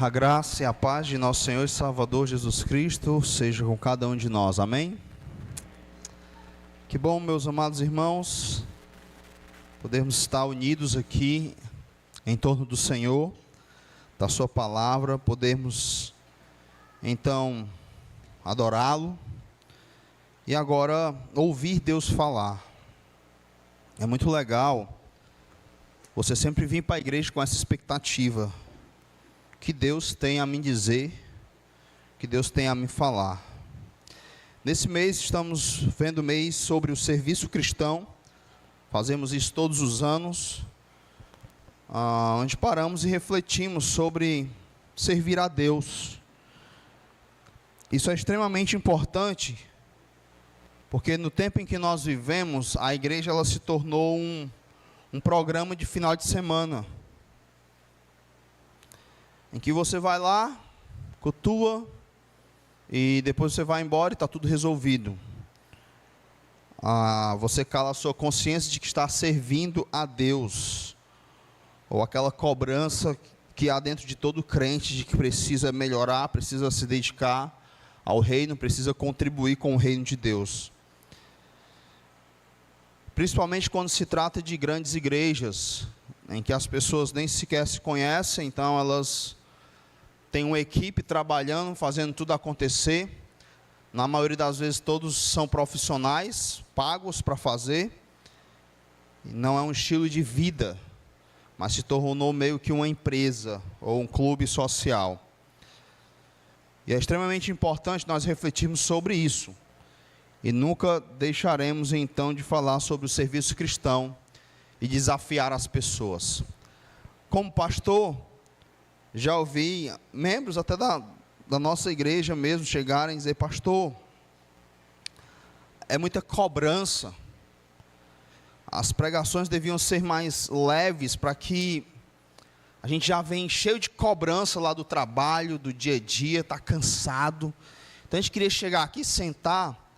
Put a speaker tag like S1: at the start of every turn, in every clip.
S1: A graça e a paz de nosso Senhor e Salvador Jesus Cristo seja com cada um de nós, amém? Que bom, meus amados irmãos, podermos estar unidos aqui em torno do Senhor, da sua palavra, podermos então adorá-lo e agora ouvir Deus falar. É muito legal você sempre vir para a igreja com essa expectativa, que Deus tem a me dizer, que Deus tem a me falar. Nesse mês estamos vendo o mês sobre o serviço cristão. Fazemos isso todos os anos, onde paramos e refletimos sobre servir a Deus. Isso é extremamente importante, porque no tempo em que nós vivemos, a igreja ela se tornou um programa de final de semana, em que você vai lá, cultua, e depois você vai embora e está tudo resolvido. Você cala a sua consciência de que está servindo a Deus, ou aquela cobrança que há dentro de todo crente, de que precisa melhorar, precisa se dedicar ao reino, precisa contribuir com o reino de Deus. Principalmente quando se trata de grandes igrejas, em que as pessoas nem sequer se conhecem, então elas têm uma equipe trabalhando, fazendo tudo acontecer. Na maioria das vezes todos são profissionais, pagos para fazer. E não é um estilo de vida, mas se tornou meio que uma empresa ou um clube social. E é extremamente importante nós refletirmos sobre isso. E nunca deixaremos então de falar sobre o serviço cristão e desafiar as pessoas. Como pastor, já ouvi membros até da nossa igreja mesmo chegarem e dizer: pastor, é muita cobrança, as pregações deviam ser mais leves, para que a gente já vem cheio de cobrança lá do trabalho, do dia a dia, está cansado, então a gente queria chegar aqui, sentar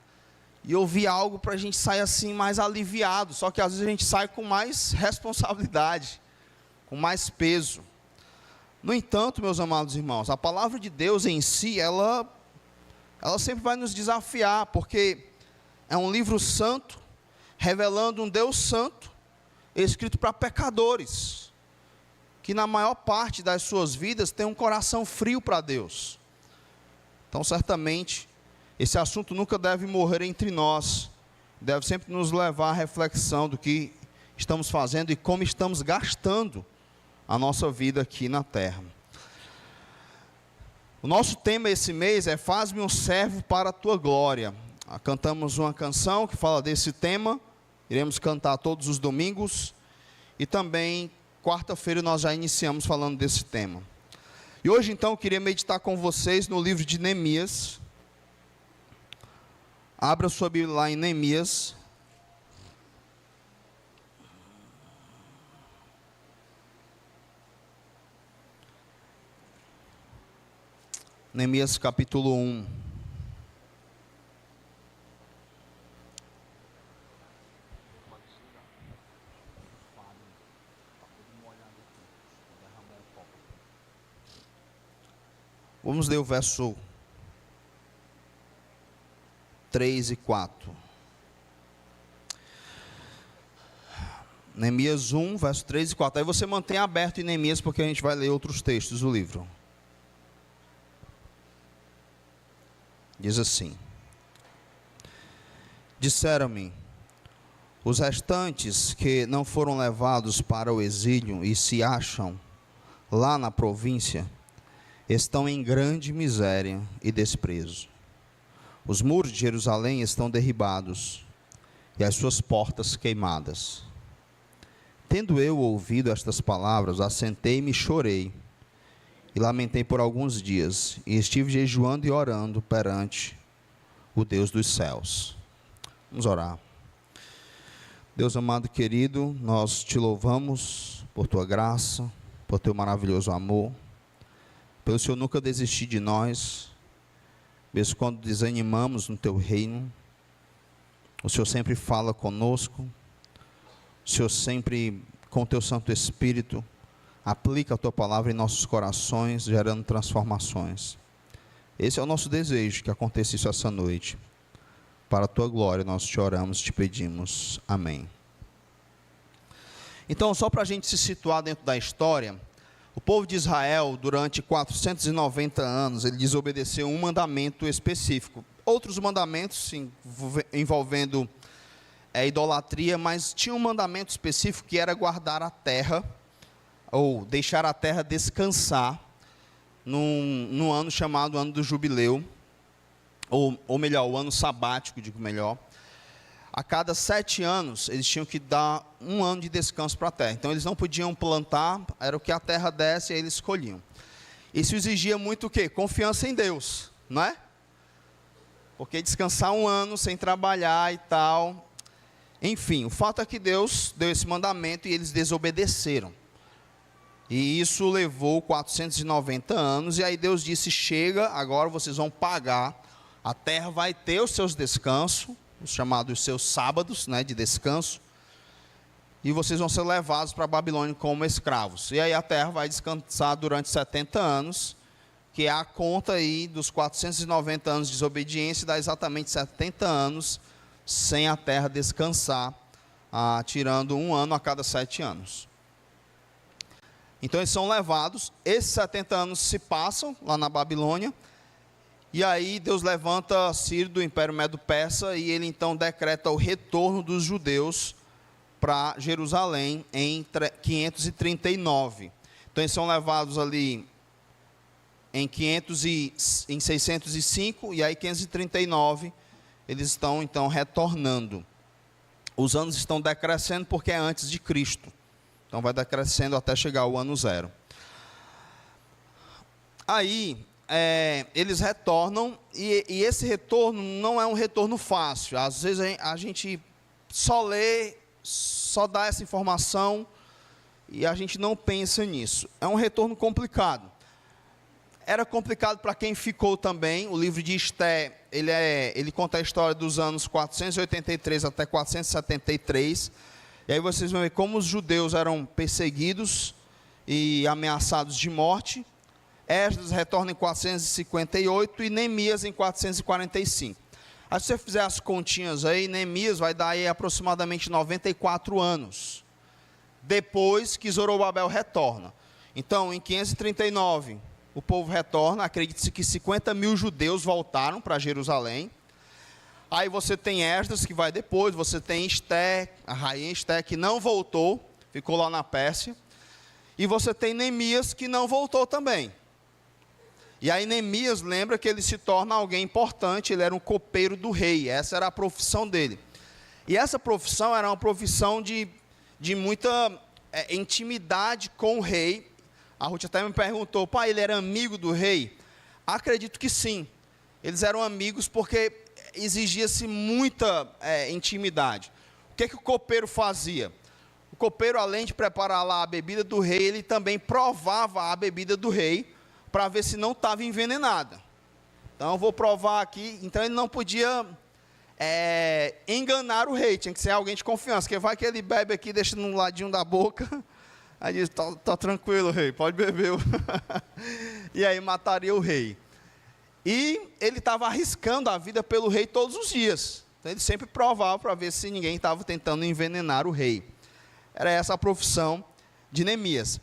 S1: e ouvir algo para a gente sair assim mais aliviado, só que às vezes a gente sai com mais responsabilidade, com mais peso. No entanto, meus amados irmãos, a palavra de Deus em si, ela sempre vai nos desafiar, porque é um livro santo, revelando um Deus santo, escrito para pecadores, que na maior parte das suas vidas tem um coração frio para Deus. Então, certamente, esse assunto nunca deve morrer entre nós, deve sempre nos levar à reflexão do que estamos fazendo e como estamos gastando a nossa vida aqui na terra. O nosso tema esse mês é: faz-me um servo para a tua glória. Cantamos uma canção que fala desse tema, iremos cantar todos os domingos, e também quarta-feira nós já iniciamos falando desse tema. E hoje então eu queria meditar com vocês no livro de Neemias. Abra sua Bíblia lá em Neemias. Neemias capítulo 1. Vamos ler o verso 3 e 4. Neemias 1, verso 3 e 4. Aí você mantém aberto em Neemias, porque a gente vai ler outros textos do livro. Diz assim: disseram-me os restantes que não foram levados para o exílio e se acham lá na província, estão em grande miséria e desprezo. Os muros de Jerusalém estão derribados e as suas portas queimadas. Tendo eu ouvido estas palavras, assentei-me e chorei, e lamentei por alguns dias, e estive jejuando e orando perante o Deus dos céus. Vamos orar. Deus amado e querido, nós te louvamos por tua graça, por teu maravilhoso amor, pelo Senhor nunca desistir de nós, mesmo quando desanimamos no teu reino. O Senhor sempre fala conosco, o Senhor sempre, com o teu Santo Espírito, Aplica a tua palavra em nossos corações, gerando transformações. Esse é o nosso desejo, que aconteça isso essa noite. Para a tua glória, nós te oramos, te pedimos. Amém. Então, só para a gente se situar dentro da história, o povo de Israel, durante 490 anos, ele desobedeceu um mandamento específico. Outros mandamentos envolvendo idolatria, mas tinha um mandamento específico que era guardar a terra, ou deixar a terra descansar, num ano chamado Ano do Jubileu, ou melhor, o ano sabático, digo melhor. A cada 7 anos, eles tinham que dar um ano de descanso para a terra. Então, eles não podiam plantar, era o que a terra desse, e aí eles escolhiam. Isso exigia muito o quê? Confiança em Deus, não é? Porque descansar um ano sem trabalhar e tal. Enfim, o fato é que Deus deu esse mandamento e eles desobedeceram. E isso levou 490 anos, e aí Deus disse, chega, agora vocês vão pagar, a terra vai ter os seus descansos, os chamados seus sábados, né, de descanso, e vocês vão ser levados para a Babilônia como escravos. E aí a terra vai descansar durante 70 anos, que é a conta aí dos 490 anos de desobediência, dá exatamente 70 anos sem a terra descansar, tirando um ano a cada 7 anos. Então eles são levados, esses 70 anos se passam lá na Babilônia, e aí Deus levanta Ciro do Império Medo-Persa, e ele então decreta o retorno dos judeus para Jerusalém em 539. Então eles são levados ali em 605, e aí 539 eles estão então retornando. Os anos estão decrescendo porque é antes de Cristo. Então vai decrescendo até chegar ao ano 0. Aí eles retornam, e esse retorno não é um retorno fácil. Às vezes a gente só lê, só dá essa informação, e a gente não pensa nisso. É um retorno complicado. Era complicado para quem ficou também. O livro de Esté, ele conta a história dos anos 483 até 473. E aí vocês vão ver como os judeus eram perseguidos e ameaçados de morte. Esdras retorna em 458 e Neemias em 445. Aí se você fizer as continhas aí, Neemias vai dar aí aproximadamente 94 anos, depois que Zorobabel retorna. Então, em 539, o povo retorna, acredita-se que 50 mil judeus voltaram para Jerusalém. Aí você tem Esdras, que vai depois, você tem Esté, a rainha Esté, que não voltou, ficou lá na Pérsia. E você tem Neemias, que não voltou também. E aí Neemias lembra que ele se torna alguém importante, ele era um copeiro do rei, essa era a profissão dele. E essa profissão era uma profissão de muita intimidade com o rei. A Ruth até me perguntou, pai, ele era amigo do rei? Acredito que sim, eles eram amigos porque exigia-se muita intimidade. O que o copeiro fazia? O copeiro, além de preparar lá a bebida do rei, ele também provava a bebida do rei, para ver se não estava envenenada. Então, eu vou provar aqui. Então, ele não podia enganar o rei, tinha que ser alguém de confiança, porque vai que ele bebe aqui, deixa no ladinho da boca, aí diz, tá tranquilo, rei, pode beber. E aí mataria o rei. E ele estava arriscando a vida pelo rei todos os dias. Então, ele sempre provava para ver se ninguém estava tentando envenenar o rei. Era essa a profissão de Neemias.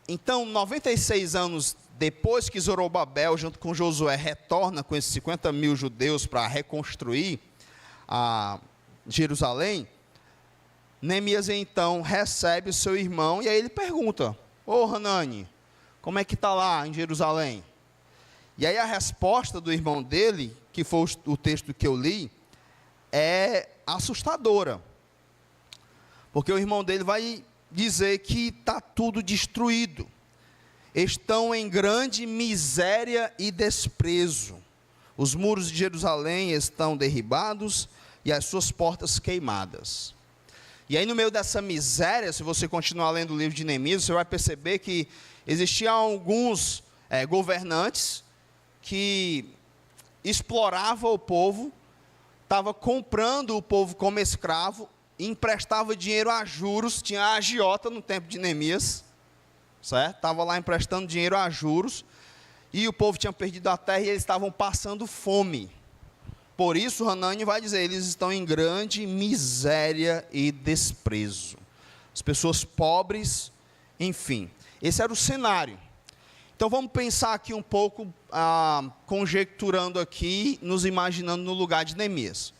S1: Então, 96 anos depois que Zorobabel, junto com Josué, retorna com esses 50 mil judeus para reconstruir a Jerusalém, Neemias então recebe o seu irmão, e aí ele pergunta, ô Hanani, como é que está lá em Jerusalém? E aí a resposta do irmão dele, que foi o texto que eu li, é assustadora. Porque o irmão dele vai dizer que está tudo destruído. Estão em grande miséria e desprezo. Os muros de Jerusalém estão derribados e as suas portas queimadas. E aí no meio dessa miséria, se você continuar lendo o livro de Neemias, você vai perceber que existiam alguns governantes que exploravam o povo, estava comprando o povo como escravo, emprestava dinheiro a juros, tinha a agiota no tempo de Neemias. certo? Estava lá emprestando dinheiro a juros, e o povo tinha perdido a terra e eles estavam passando fome. Por isso, Hanani vai dizer, eles estão em grande miséria e desprezo. As pessoas pobres, enfim. Esse era o cenário. Então, vamos pensar aqui um pouco, conjecturando aqui, nos imaginando no lugar de Neemias.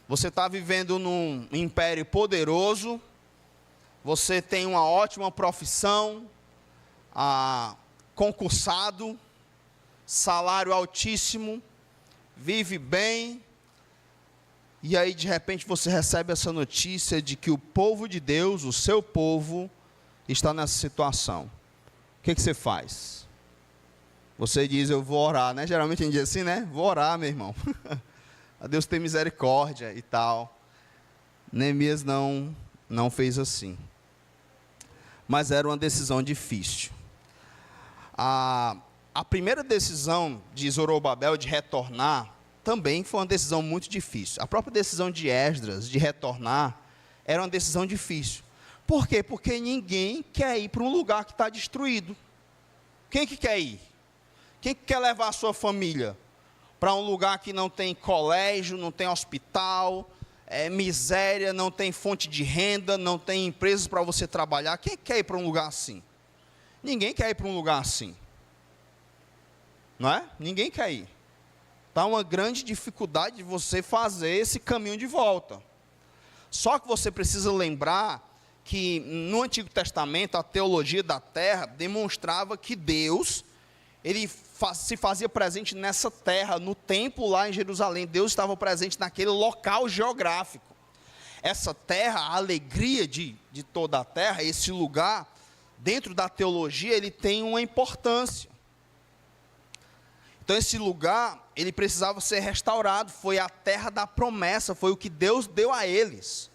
S1: Você está vivendo num império poderoso, você tem uma ótima profissão, concursado, salário altíssimo, vive bem, e aí de repente você recebe essa notícia de que o povo de Deus, o seu povo, está nessa situação. O que você faz? Você diz, eu vou orar, né? Geralmente a gente diz assim, né? Vou orar, meu irmão. A Deus tem misericórdia e tal. Neemias não fez assim. Mas era uma decisão difícil. A primeira decisão de Zorobabel de retornar também foi uma decisão muito difícil. A própria decisão de Esdras de retornar era uma decisão difícil. Por quê? Porque ninguém quer ir para um lugar que está destruído. Quem que quer ir? Quem que quer levar a sua família para um lugar que não tem colégio, não tem hospital, miséria, não tem fonte de renda, não tem empresas para você trabalhar? Quem quer ir para um lugar assim? Ninguém quer ir para um lugar assim. Não é? Ninguém quer ir. Está uma grande dificuldade de você fazer esse caminho de volta. Só que você precisa lembrar que no Antigo Testamento a teologia da terra demonstrava que Deus, ele se fazia presente nessa terra, no templo lá em Jerusalém. Deus estava presente naquele local geográfico. Essa terra, a alegria de toda a terra, esse lugar, dentro da teologia, ele tem uma importância. Então esse lugar, ele precisava ser restaurado, foi a terra da promessa, foi o que Deus deu a eles.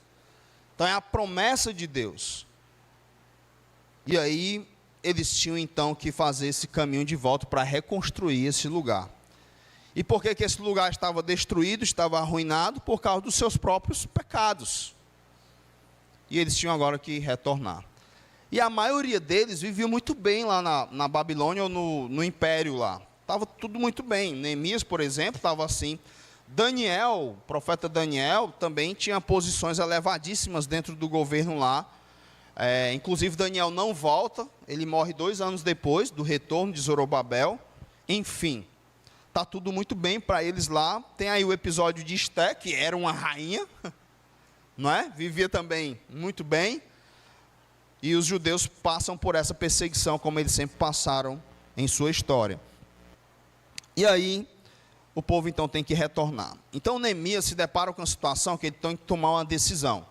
S1: Então é a promessa de Deus. E aí, eles tinham então que fazer esse caminho de volta para reconstruir esse lugar. E por que esse lugar estava destruído, estava arruinado? Por causa dos seus próprios pecados. E eles tinham agora que retornar. E a maioria deles vivia muito bem lá na Babilônia ou no Império lá. Estava tudo muito bem. Neemias, por exemplo, estava assim. Daniel, o profeta Daniel, também tinha posições elevadíssimas dentro do governo lá. Inclusive Daniel não volta, ele morre 2 anos depois do retorno de Zorobabel. Enfim, está tudo muito bem para eles lá. Tem aí o episódio de Esté, que era uma rainha, não é? Vivia também muito bem. E os judeus passam por essa perseguição, como eles sempre passaram em sua história. E aí, o povo então tem que retornar. Então Neemias se depara com a situação que ele tem que tomar uma decisão.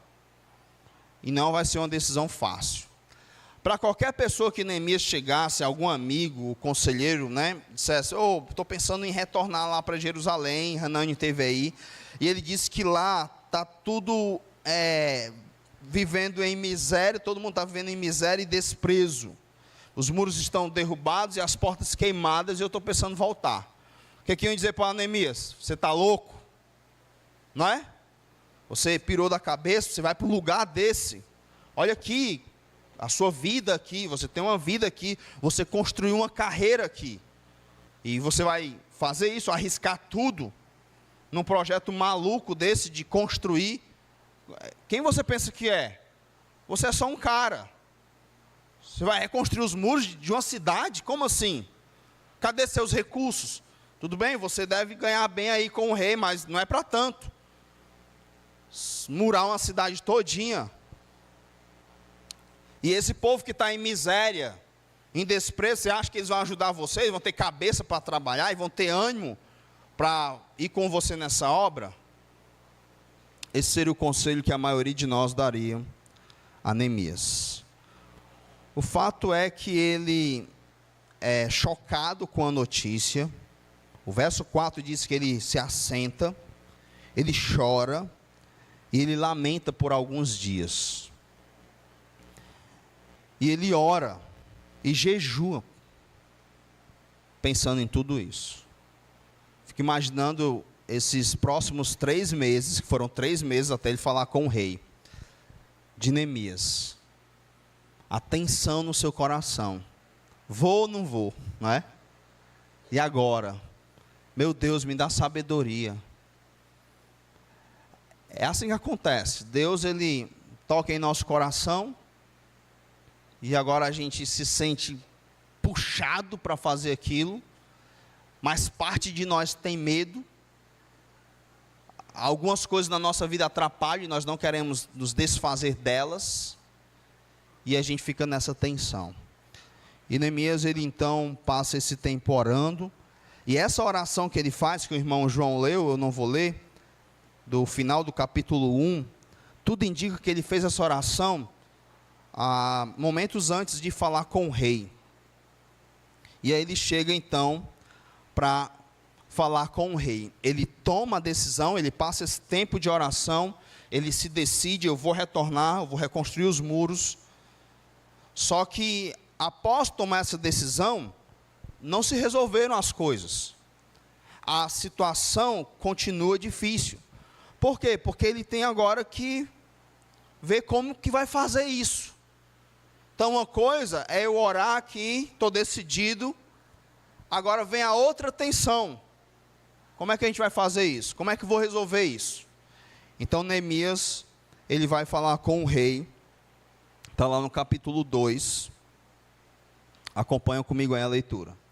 S1: E não vai ser uma decisão fácil. Para qualquer pessoa que Neemias chegasse, algum amigo, conselheiro, né, dissesse, estou pensando em retornar lá para Jerusalém, Hanani teve aí, e ele disse que lá está tudo vivendo em miséria, todo mundo está vivendo em miséria e desprezo. Os muros estão derrubados e as portas queimadas, e eu estou pensando em voltar. O que iam dizer para Neemias? Você está louco? Não é? Você pirou da cabeça, você vai para um lugar desse. Olha aqui, a sua vida aqui, você tem uma vida aqui, você construiu uma carreira aqui. E você vai fazer isso, arriscar tudo, num projeto maluco desse de construir. Quem você pensa que é? Você é só um cara. Você vai reconstruir os muros de uma cidade? Como assim? Cadê seus recursos? Tudo bem, você deve ganhar bem aí com o rei, mas não é para tanto. Murar uma cidade todinha. E esse povo que está em miséria, em desprezo, você acha que eles vão ajudar vocês? Vão ter cabeça para trabalhar e vão ter ânimo para ir com você nessa obra? Esse seria o conselho que a maioria de nós daria a Neemias. O fato é que ele é chocado com a notícia. O verso 4 diz que ele se assenta, ele chora e ele lamenta por alguns dias. E ele ora e jejua, pensando em tudo isso. Fico imaginando esses próximos 3 meses, que foram 3 meses até ele falar com o rei, de Neemias. A tensão no seu coração. Vou ou não vou, não é? E agora? Meu Deus, me dá sabedoria. É assim que acontece. Deus, Ele toca em nosso coração, e agora a gente se sente puxado para fazer aquilo, mas parte de nós tem medo. Algumas coisas na nossa vida atrapalham e nós não queremos nos desfazer delas, e a gente fica nessa tensão. E Neemias, ele então passa esse tempo orando, e essa oração que ele faz, que o irmão João leu, eu não vou ler, do final do capítulo 1, tudo indica que ele fez essa oração momentos antes de falar com o rei. E aí ele chega então para falar com o rei. Ele toma a decisão, ele passa esse tempo de oração, ele se decide: eu vou retornar, eu vou reconstruir os muros. Só que após tomar essa decisão, não se resolveram as coisas. A situação continua difícil. Por quê? Porque ele tem agora que ver como que vai fazer isso. Então uma coisa é eu orar aqui, estou decidido, agora vem a outra tensão. Como é que a gente vai fazer isso? Como é que eu vou resolver isso? Então Neemias, ele vai falar com o rei, está lá no capítulo 2, acompanha comigo aí a leitura.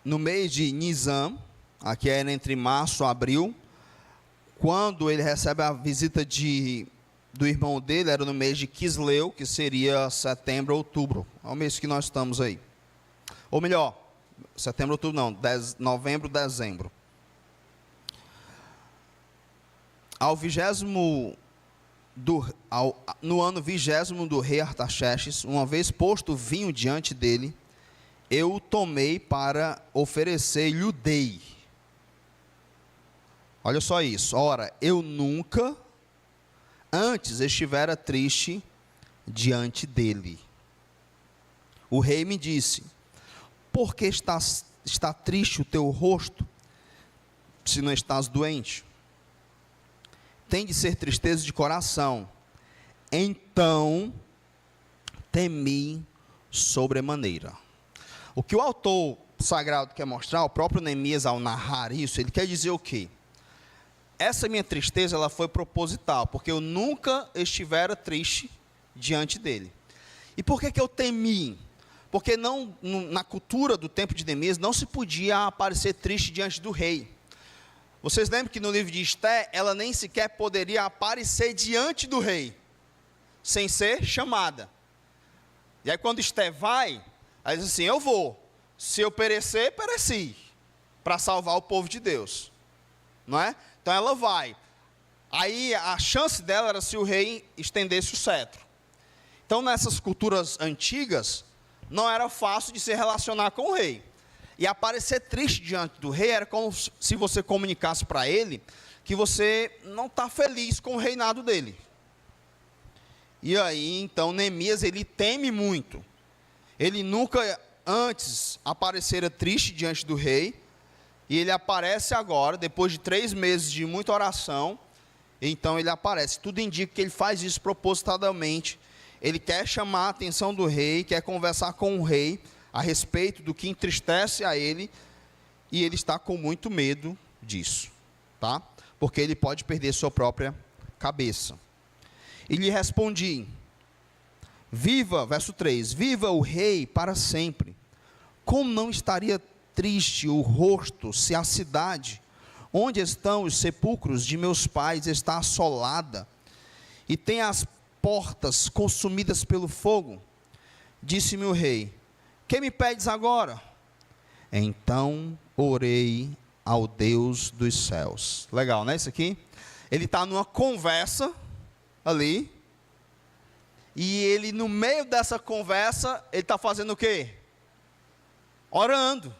S1: No mês de Nisan, aqui era entre março e abril, quando ele recebe a visita do irmão dele, era no mês de Quisleu, que seria setembro, outubro, é o mês que nós estamos aí. Ou melhor, setembro, outubro não, novembro, dezembro. No ano 20º do rei Artaxerxes, uma vez posto o vinho diante dele, eu o tomei para oferecer-lhe o dei. Olha só isso. Ora, eu nunca antes estivera triste diante dele. O rei me disse: por que está triste o teu rosto, se não estás doente? Tem de ser tristeza de coração. Então temi sobremaneira. O que o autor sagrado quer mostrar, o próprio Neemias, ao narrar isso, ele quer dizer o quê? Essa minha tristeza, ela foi proposital, porque eu nunca estivera triste diante dele. E por que eu temi? Porque na cultura do tempo de Neemias, não se podia aparecer triste diante do rei. Vocês lembram que no livro de Esté, ela nem sequer poderia aparecer diante do rei, sem ser chamada. E aí quando Esté vai, ela diz assim: eu vou, se eu perecer, pereci, para salvar o povo de Deus, não é? Então ela vai, aí a chance dela era se o rei estendesse o cetro. Então nessas culturas antigas, não era fácil de se relacionar com o rei, e aparecer triste diante do rei, era como se você comunicasse para ele, que você não está feliz com o reinado dele. E aí então Neemias, ele teme muito. Ele nunca antes aparecera triste diante do rei, e ele aparece agora, depois de 3 meses de muita oração, então ele aparece. Tudo indica que ele faz isso propositadamente. Ele quer chamar a atenção do rei, quer conversar com o rei a respeito do que entristece a ele, e ele está com muito medo disso, tá? Porque ele pode perder sua própria cabeça. E lhe respondi: viva, verso 3, viva o rei para sempre. Como não estaria triste o rosto, se a cidade, onde estão os sepulcros de meus pais, está assolada, e tem as portas consumidas pelo fogo? Disse-me o rei: que me pedes agora? Então orei ao Deus dos céus. Legal, não é isso aqui? Ele está numa conversa ali, e ele, no meio dessa conversa, ele está fazendo o quê? Orando.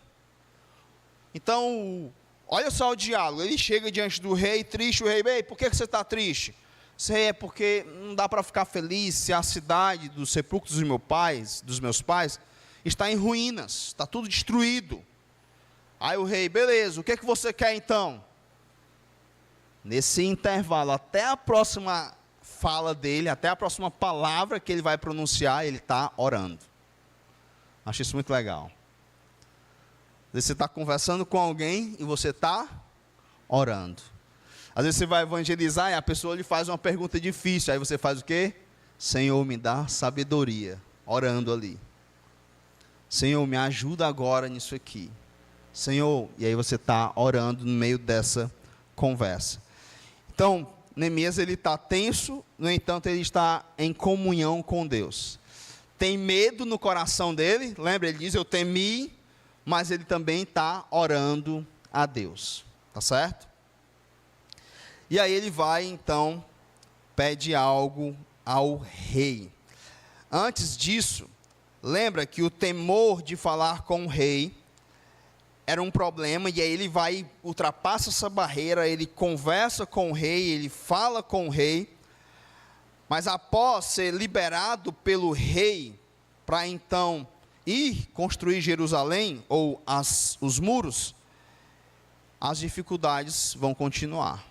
S1: Então, olha só o diálogo. Ele chega diante do rei, triste. O rei: bem, por que você está triste? Isso é porque não dá para ficar feliz se a cidade dos sepulcros dos meus pais está em ruínas, está tudo destruído. Aí o rei, beleza, o que é que você quer então? Nesse intervalo, até a próxima fala dele, até a próxima palavra que ele vai pronunciar, ele está orando. Acho isso muito legal. Às vezes você está conversando com alguém e você está orando. Às vezes você vai evangelizar e a pessoa lhe faz uma pergunta difícil. Aí você faz o quê? Senhor, me dá sabedoria. Orando ali. Senhor, me ajuda agora nisso aqui. Senhor, e aí você está orando no meio dessa conversa. Então, Neemias, ele está tenso, no entanto, ele está em comunhão com Deus. Tem medo no coração dele, lembra? Ele diz, eu temi, mas ele também está orando a Deus. Tá certo? E aí ele vai, então, pede algo ao rei. Antes disso, lembra que o temor de falar com o rei era um problema, e aí ele ultrapassa essa barreira, ele conversa com o rei, ele fala com o rei, mas após ser liberado pelo rei, para então ir construir Jerusalém, ou os muros, as dificuldades vão continuar.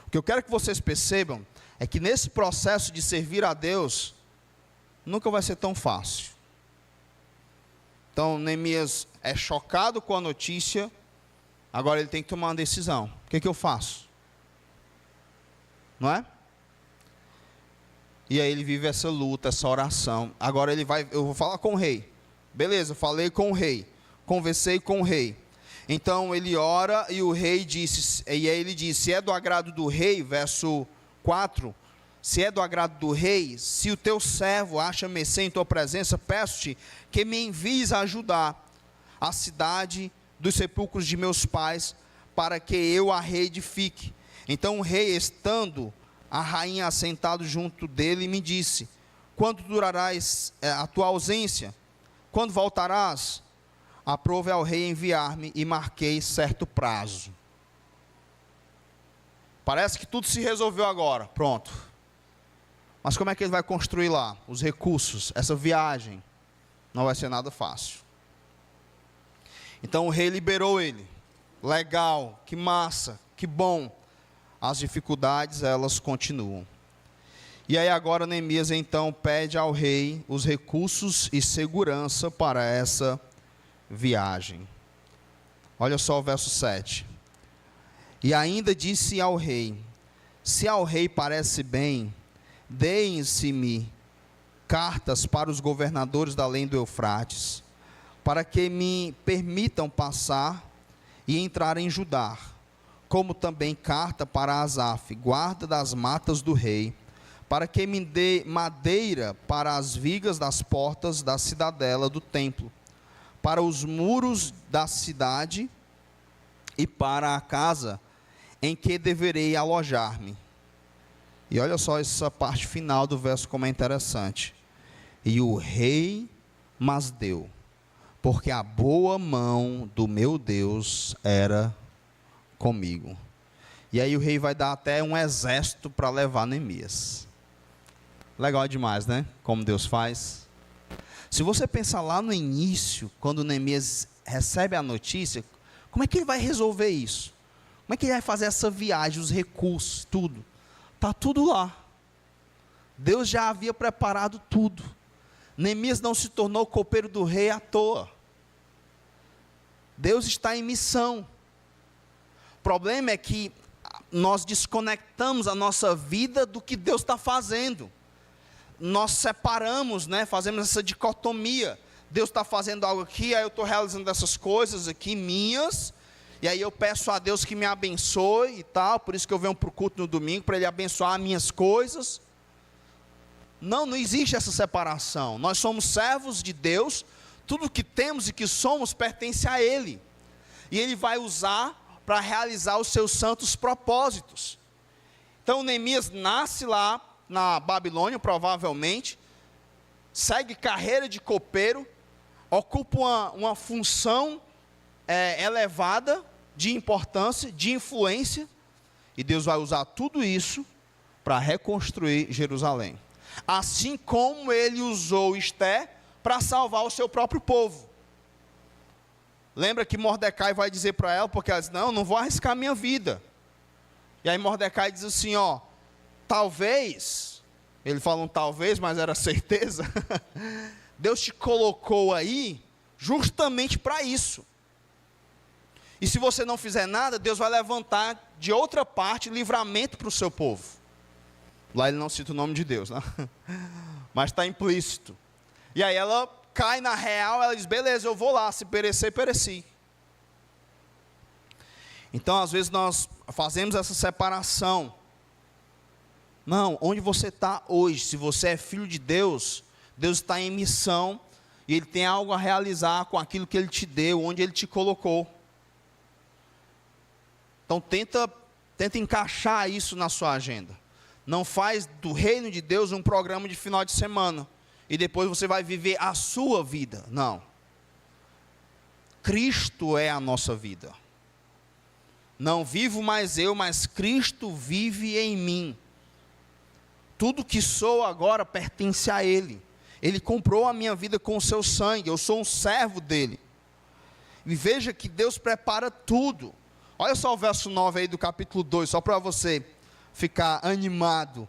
S1: O que eu quero que vocês percebam é que nesse processo de servir a Deus, nunca vai ser tão fácil. Então, Neemias é chocado com a notícia, agora ele tem que tomar uma decisão. O que eu faço? Não é? E aí ele vive essa luta, essa oração. Agora eu vou falar com o rei. Beleza, falei com o rei, conversei com o rei. Então ele ora e o rei disse, e aí ele diz, se é do agrado do rei, verso 4, se é do agrado do rei, se o teu servo acha mercê em tua presença, peço-te que me envies a ajudar a cidade dos sepulcros de meus pais, para que eu a reedifique. Então o rei, estando a rainha assentado junto dele, me disse, quando durarás a tua ausência? Quando voltarás? Aprove ao rei enviar-me e marquei certo prazo. Parece que tudo se resolveu agora, pronto. Mas como é que ele vai construir lá? Os recursos, essa viagem, não vai ser nada fácil. Então o rei liberou ele. Legal, que massa, que bom. As dificuldades, elas continuam. E aí agora Neemias então pede ao rei os recursos e segurança para essa viagem. Olha só o verso 7. E ainda disse ao rei, se ao rei parece bem, deem-se-me cartas para os governadores da além do Eufrates, para que me permitam passar e entrar em Judá, como também carta para Asaf, guarda das matas do rei, para que me dê madeira para as vigas das portas da cidadela do templo, para os muros da cidade e para a casa em que deverei alojar-me. E olha só essa parte final do verso como é interessante. E o rei mas deu, porque a boa mão do meu Deus era comigo. E aí o rei vai dar até um exército para levar Neemias. Legal demais, né? Como Deus faz. Se você pensar lá no início, quando Neemias recebe a notícia, como é que ele vai resolver isso? Como é que ele vai fazer essa viagem, os recursos, tudo? Está tudo lá. Deus já havia preparado tudo. Neemias não se tornou copeiro do rei à toa. Deus está em missão. O problema é que nós desconectamos a nossa vida do que Deus está fazendo. Nós separamos, né, fazemos essa dicotomia. Deus está fazendo algo aqui, aí eu estou realizando essas coisas aqui minhas, e aí eu peço a Deus que me abençoe e tal, por isso que eu venho para o culto no domingo, para Ele abençoar as minhas coisas. Não existe essa separação. Nós somos servos de Deus, tudo que temos e que somos pertence a Ele, e Ele vai usar para realizar os seus santos propósitos. Então Neemias nasce lá na Babilônia, provavelmente, segue carreira de copeiro, ocupa uma função elevada, de importância, de influência, e Deus vai usar tudo isso para reconstruir Jerusalém. Assim como Ele usou Esté para salvar o seu próprio povo. Lembra que Mordecai vai dizer para ela, porque ela diz, não vou arriscar minha vida. E aí Mordecai diz assim, talvez, ele fala um talvez, mas era certeza, Deus te colocou aí justamente para isso. E se você não fizer nada, Deus vai levantar de outra parte livramento para o seu povo. Lá ele não cita o nome de Deus, né? Mas está implícito. E aí ela cai na real, ela diz, beleza, eu vou lá, se perecer, pereci. Então, às vezes, nós fazemos essa separação. Não, onde você está hoje, se você é filho de Deus, Deus está em missão, e Ele tem algo a realizar com aquilo que Ele te deu, onde Ele te colocou. Então, tenta encaixar isso na sua agenda. Não faz do reino de Deus um programa de final de semana, e depois você vai viver a sua vida. Não. Cristo é a nossa vida. Não vivo mais eu, mas Cristo vive em mim. Tudo que sou agora pertence a Ele. Ele comprou a minha vida com o seu sangue, eu sou um servo dEle. E veja que Deus prepara tudo. Olha só o verso 9 aí do capítulo 2, só para você ficar animado.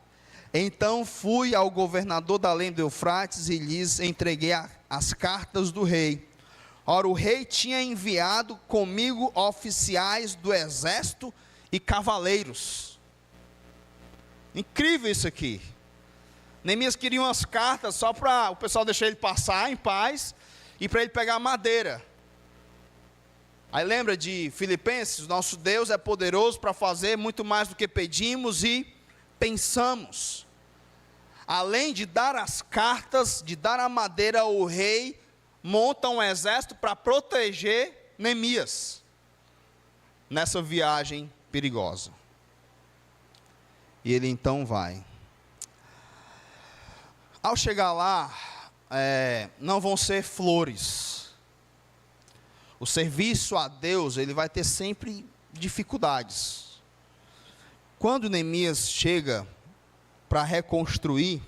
S1: Então fui ao governador da além do Eufrates e lhes entreguei as cartas do rei. Ora, o rei tinha enviado comigo oficiais do exército e cavaleiros. Incrível isso aqui. Neemias queria umas cartas só para o pessoal deixar ele passar em paz e para ele pegar madeira. Aí lembra de Filipenses? Nosso Deus é poderoso para fazer muito mais do que pedimos e pensamos. Além de dar as cartas, de dar a madeira ao rei, monta um exército para proteger Neemias nessa viagem perigosa. E ele então vai. Ao chegar lá, não vão ser flores. O serviço a Deus, ele vai ter sempre dificuldades. Quando Neemias chega para reconstruir,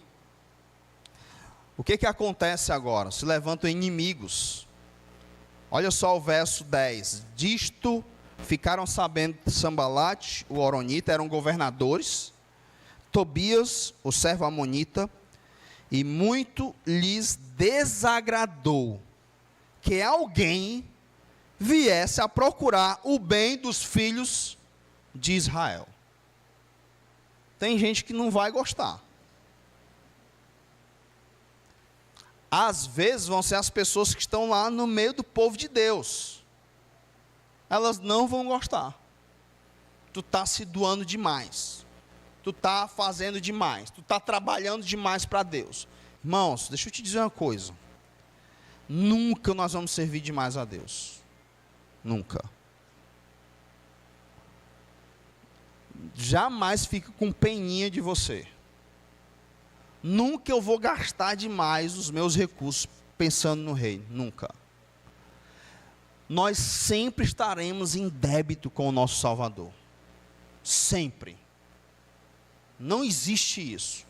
S1: o que acontece agora? Se levantam inimigos. Olha só o verso 10. Disto ficaram sabendo Sambalate, o Horonita, eram governadores, Tobias, o servo amonita, e muito lhes desagradou que alguém viesse a procurar o bem dos filhos de Israel. Tem gente que não vai gostar. Às vezes vão ser as pessoas que estão lá no meio do povo de Deus. Elas não vão gostar. Tu está se doando demais. Tu está fazendo demais. Tu está trabalhando demais para Deus. Irmãos, deixa eu te dizer uma coisa. Nunca nós vamos servir demais a Deus. Nunca. Jamais fique com peninha de você. Nunca eu vou gastar demais os meus recursos pensando no reino. Nunca. Nós sempre estaremos em débito com o nosso Salvador. Sempre. Não existe isso.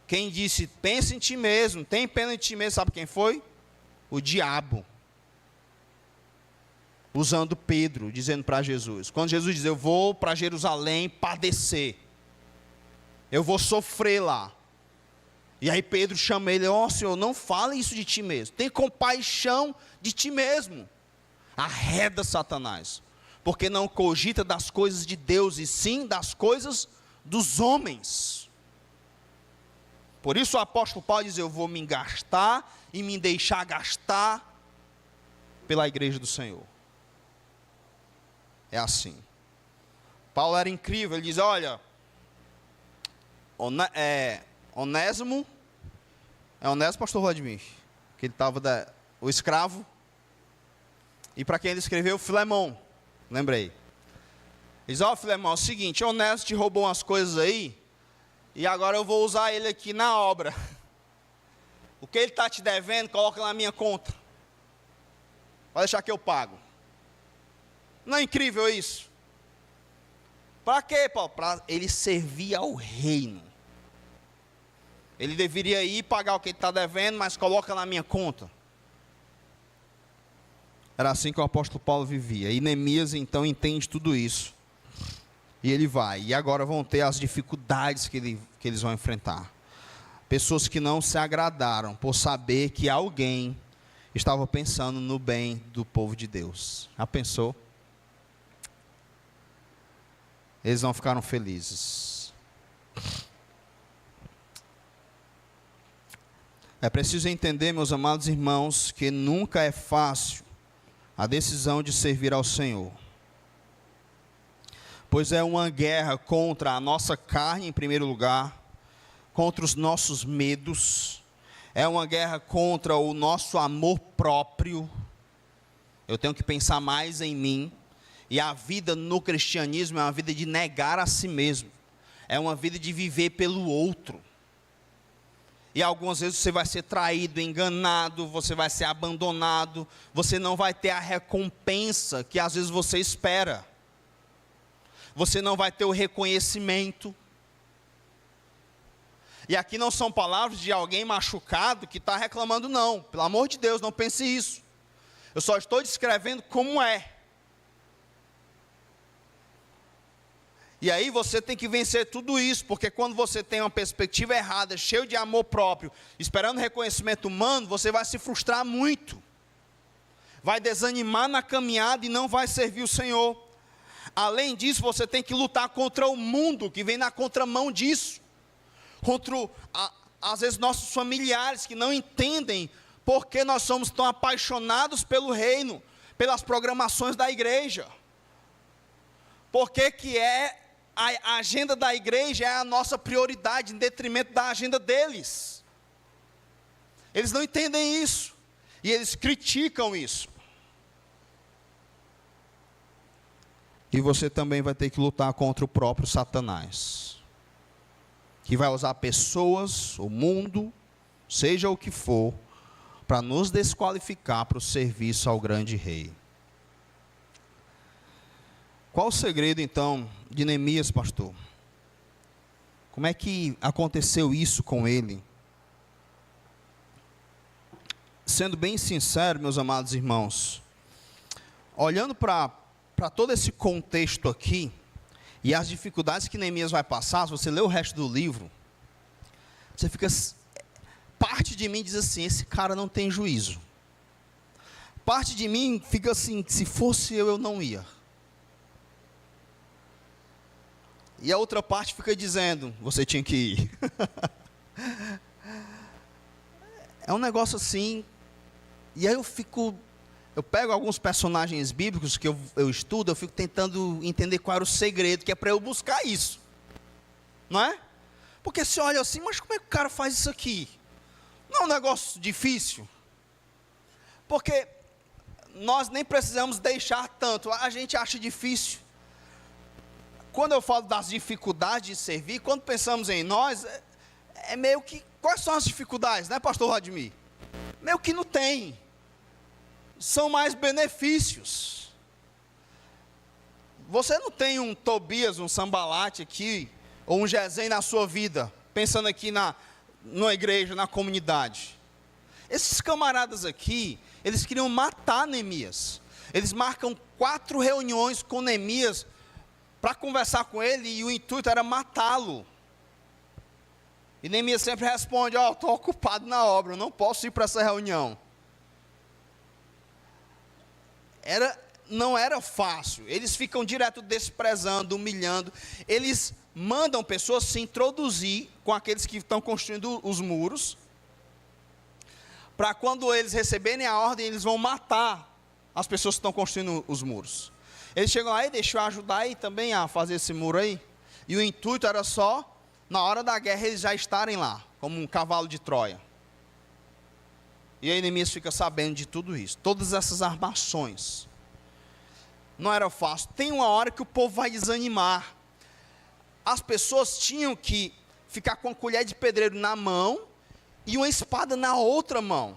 S1: Quem disse, pensa em ti mesmo, tem pena de ti mesmo, sabe quem foi? O diabo. Usando Pedro, dizendo para Jesus. Quando Jesus diz, eu vou para Jerusalém padecer. Eu vou sofrer lá. E aí Pedro chama ele, Senhor, não fale isso de ti mesmo. Tem compaixão de ti mesmo. Arreda Satanás. Porque não cogita das coisas de Deus, e sim das coisas dos homens. Por isso o apóstolo Paulo diz, eu vou me gastar e me deixar gastar pela igreja do Senhor. É assim. Paulo era incrível, ele diz, olha, Onésimo, é Onésimo, pastor Vladimir, que ele estava o escravo, e para quem ele escreveu, Filemão, lembrei. Ele diz, Filemão, é o seguinte, Onésimo te roubou umas coisas aí, e agora eu vou usar ele aqui na obra. O que ele está te devendo, coloca na minha conta. Pode deixar que eu pago. Não é incrível isso? Para quê, Paulo? Para ele servir ao reino. Ele deveria ir pagar o que ele está devendo, mas coloca na minha conta. Era assim que o apóstolo Paulo vivia. E Neemias, então, entende tudo isso. E ele vai. E agora vão ter as dificuldades que eles vão enfrentar. Pessoas que não se agradaram por saber que alguém estava pensando no bem do povo de Deus. Já pensou? Eles não ficaram felizes. É preciso entender, meus amados irmãos, que nunca é fácil a decisão de servir ao Senhor. Pois é uma guerra contra a nossa carne, em primeiro lugar, contra os nossos medos, é uma guerra contra o nosso amor próprio. Eu tenho que pensar mais em mim, e a vida no cristianismo é uma vida de negar a si mesmo, é uma vida de viver pelo outro. E algumas vezes você vai ser traído, enganado, você vai ser abandonado, você não vai ter a recompensa que às vezes você espera. Você não vai ter o reconhecimento. E aqui não são palavras de alguém machucado que está reclamando, não. Pelo amor de Deus, não pense isso. Eu só estou descrevendo como é. E aí você tem que vencer tudo isso, porque quando você tem uma perspectiva errada, cheio de amor próprio, esperando reconhecimento humano, você vai se frustrar muito. Vai desanimar na caminhada e não vai servir o Senhor. Além disso, você tem que lutar contra o mundo, que vem na contramão disso. Contra, às vezes, nossos familiares que não entendem por que nós somos tão apaixonados pelo reino, pelas programações da igreja. Por que a agenda da igreja é a nossa prioridade, em detrimento da agenda deles. Eles não entendem isso, e eles criticam isso. E você também vai ter que lutar contra o próprio Satanás, que vai usar pessoas, o mundo, seja o que for, para nos desqualificar para o serviço ao grande rei. Qual o segredo, então, de Neemias, pastor? Como é que aconteceu isso com ele? Sendo bem sincero, meus amados irmãos, olhando para todo esse contexto aqui, e as dificuldades que Neemias vai passar, se você ler o resto do livro, você fica... Parte de mim diz assim, esse cara não tem juízo. Parte de mim fica assim, se fosse eu não ia. E a outra parte fica dizendo, você tinha que ir. É um negócio assim, e aí eu pego alguns personagens bíblicos que eu estudo, eu fico tentando entender qual era o segredo, que é para eu buscar isso. Não é? Porque você olha assim, mas como é que o cara faz isso aqui? Não é um negócio difícil. Porque nós nem precisamos deixar tanto, a gente acha difícil. Quando eu falo das dificuldades de servir, quando pensamos em nós, é meio que, quais são as dificuldades, né, pastor Vladimir? Meio que não tem. São mais benefícios. Você não tem um Tobias, um Sambalate aqui, ou um Gesem na sua vida, pensando aqui na igreja, na comunidade. Esses camaradas aqui, eles queriam matar Neemias. Eles marcam 4 reuniões com Neemias, para conversar com ele, e o intuito era matá-lo. E Neemias sempre responde, estou ocupado na obra, eu não posso ir para essa reunião. Não era fácil, eles ficam direto desprezando, humilhando, eles mandam pessoas se introduzir com aqueles que estão construindo os muros, para quando eles receberem a ordem, eles vão matar as pessoas que estão construindo os muros. Eles chegam lá e deixam eu ajudar aí também a fazer esse muro aí. E o intuito era só, na hora da guerra, eles já estarem lá, como um cavalo de Troia. E aí Neemias fica sabendo de tudo isso. Todas essas armações. Não era fácil. Tem uma hora que o povo vai desanimar. As pessoas tinham que ficar com a colher de pedreiro na mão e uma espada na outra mão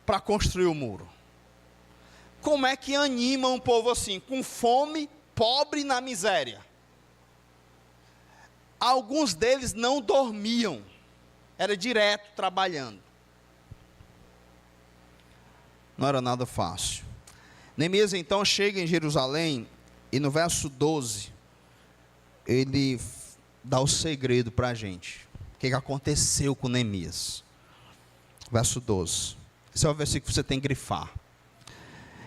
S1: para construir o muro. Como é que anima um povo assim, com fome, pobre na miséria? Alguns deles não dormiam, era direto trabalhando. Não era nada fácil. Neemias então chega em Jerusalém e no verso 12, ele dá o segredo para a gente. O que aconteceu com Neemias? Verso 12. Esse é o versículo que você tem que grifar.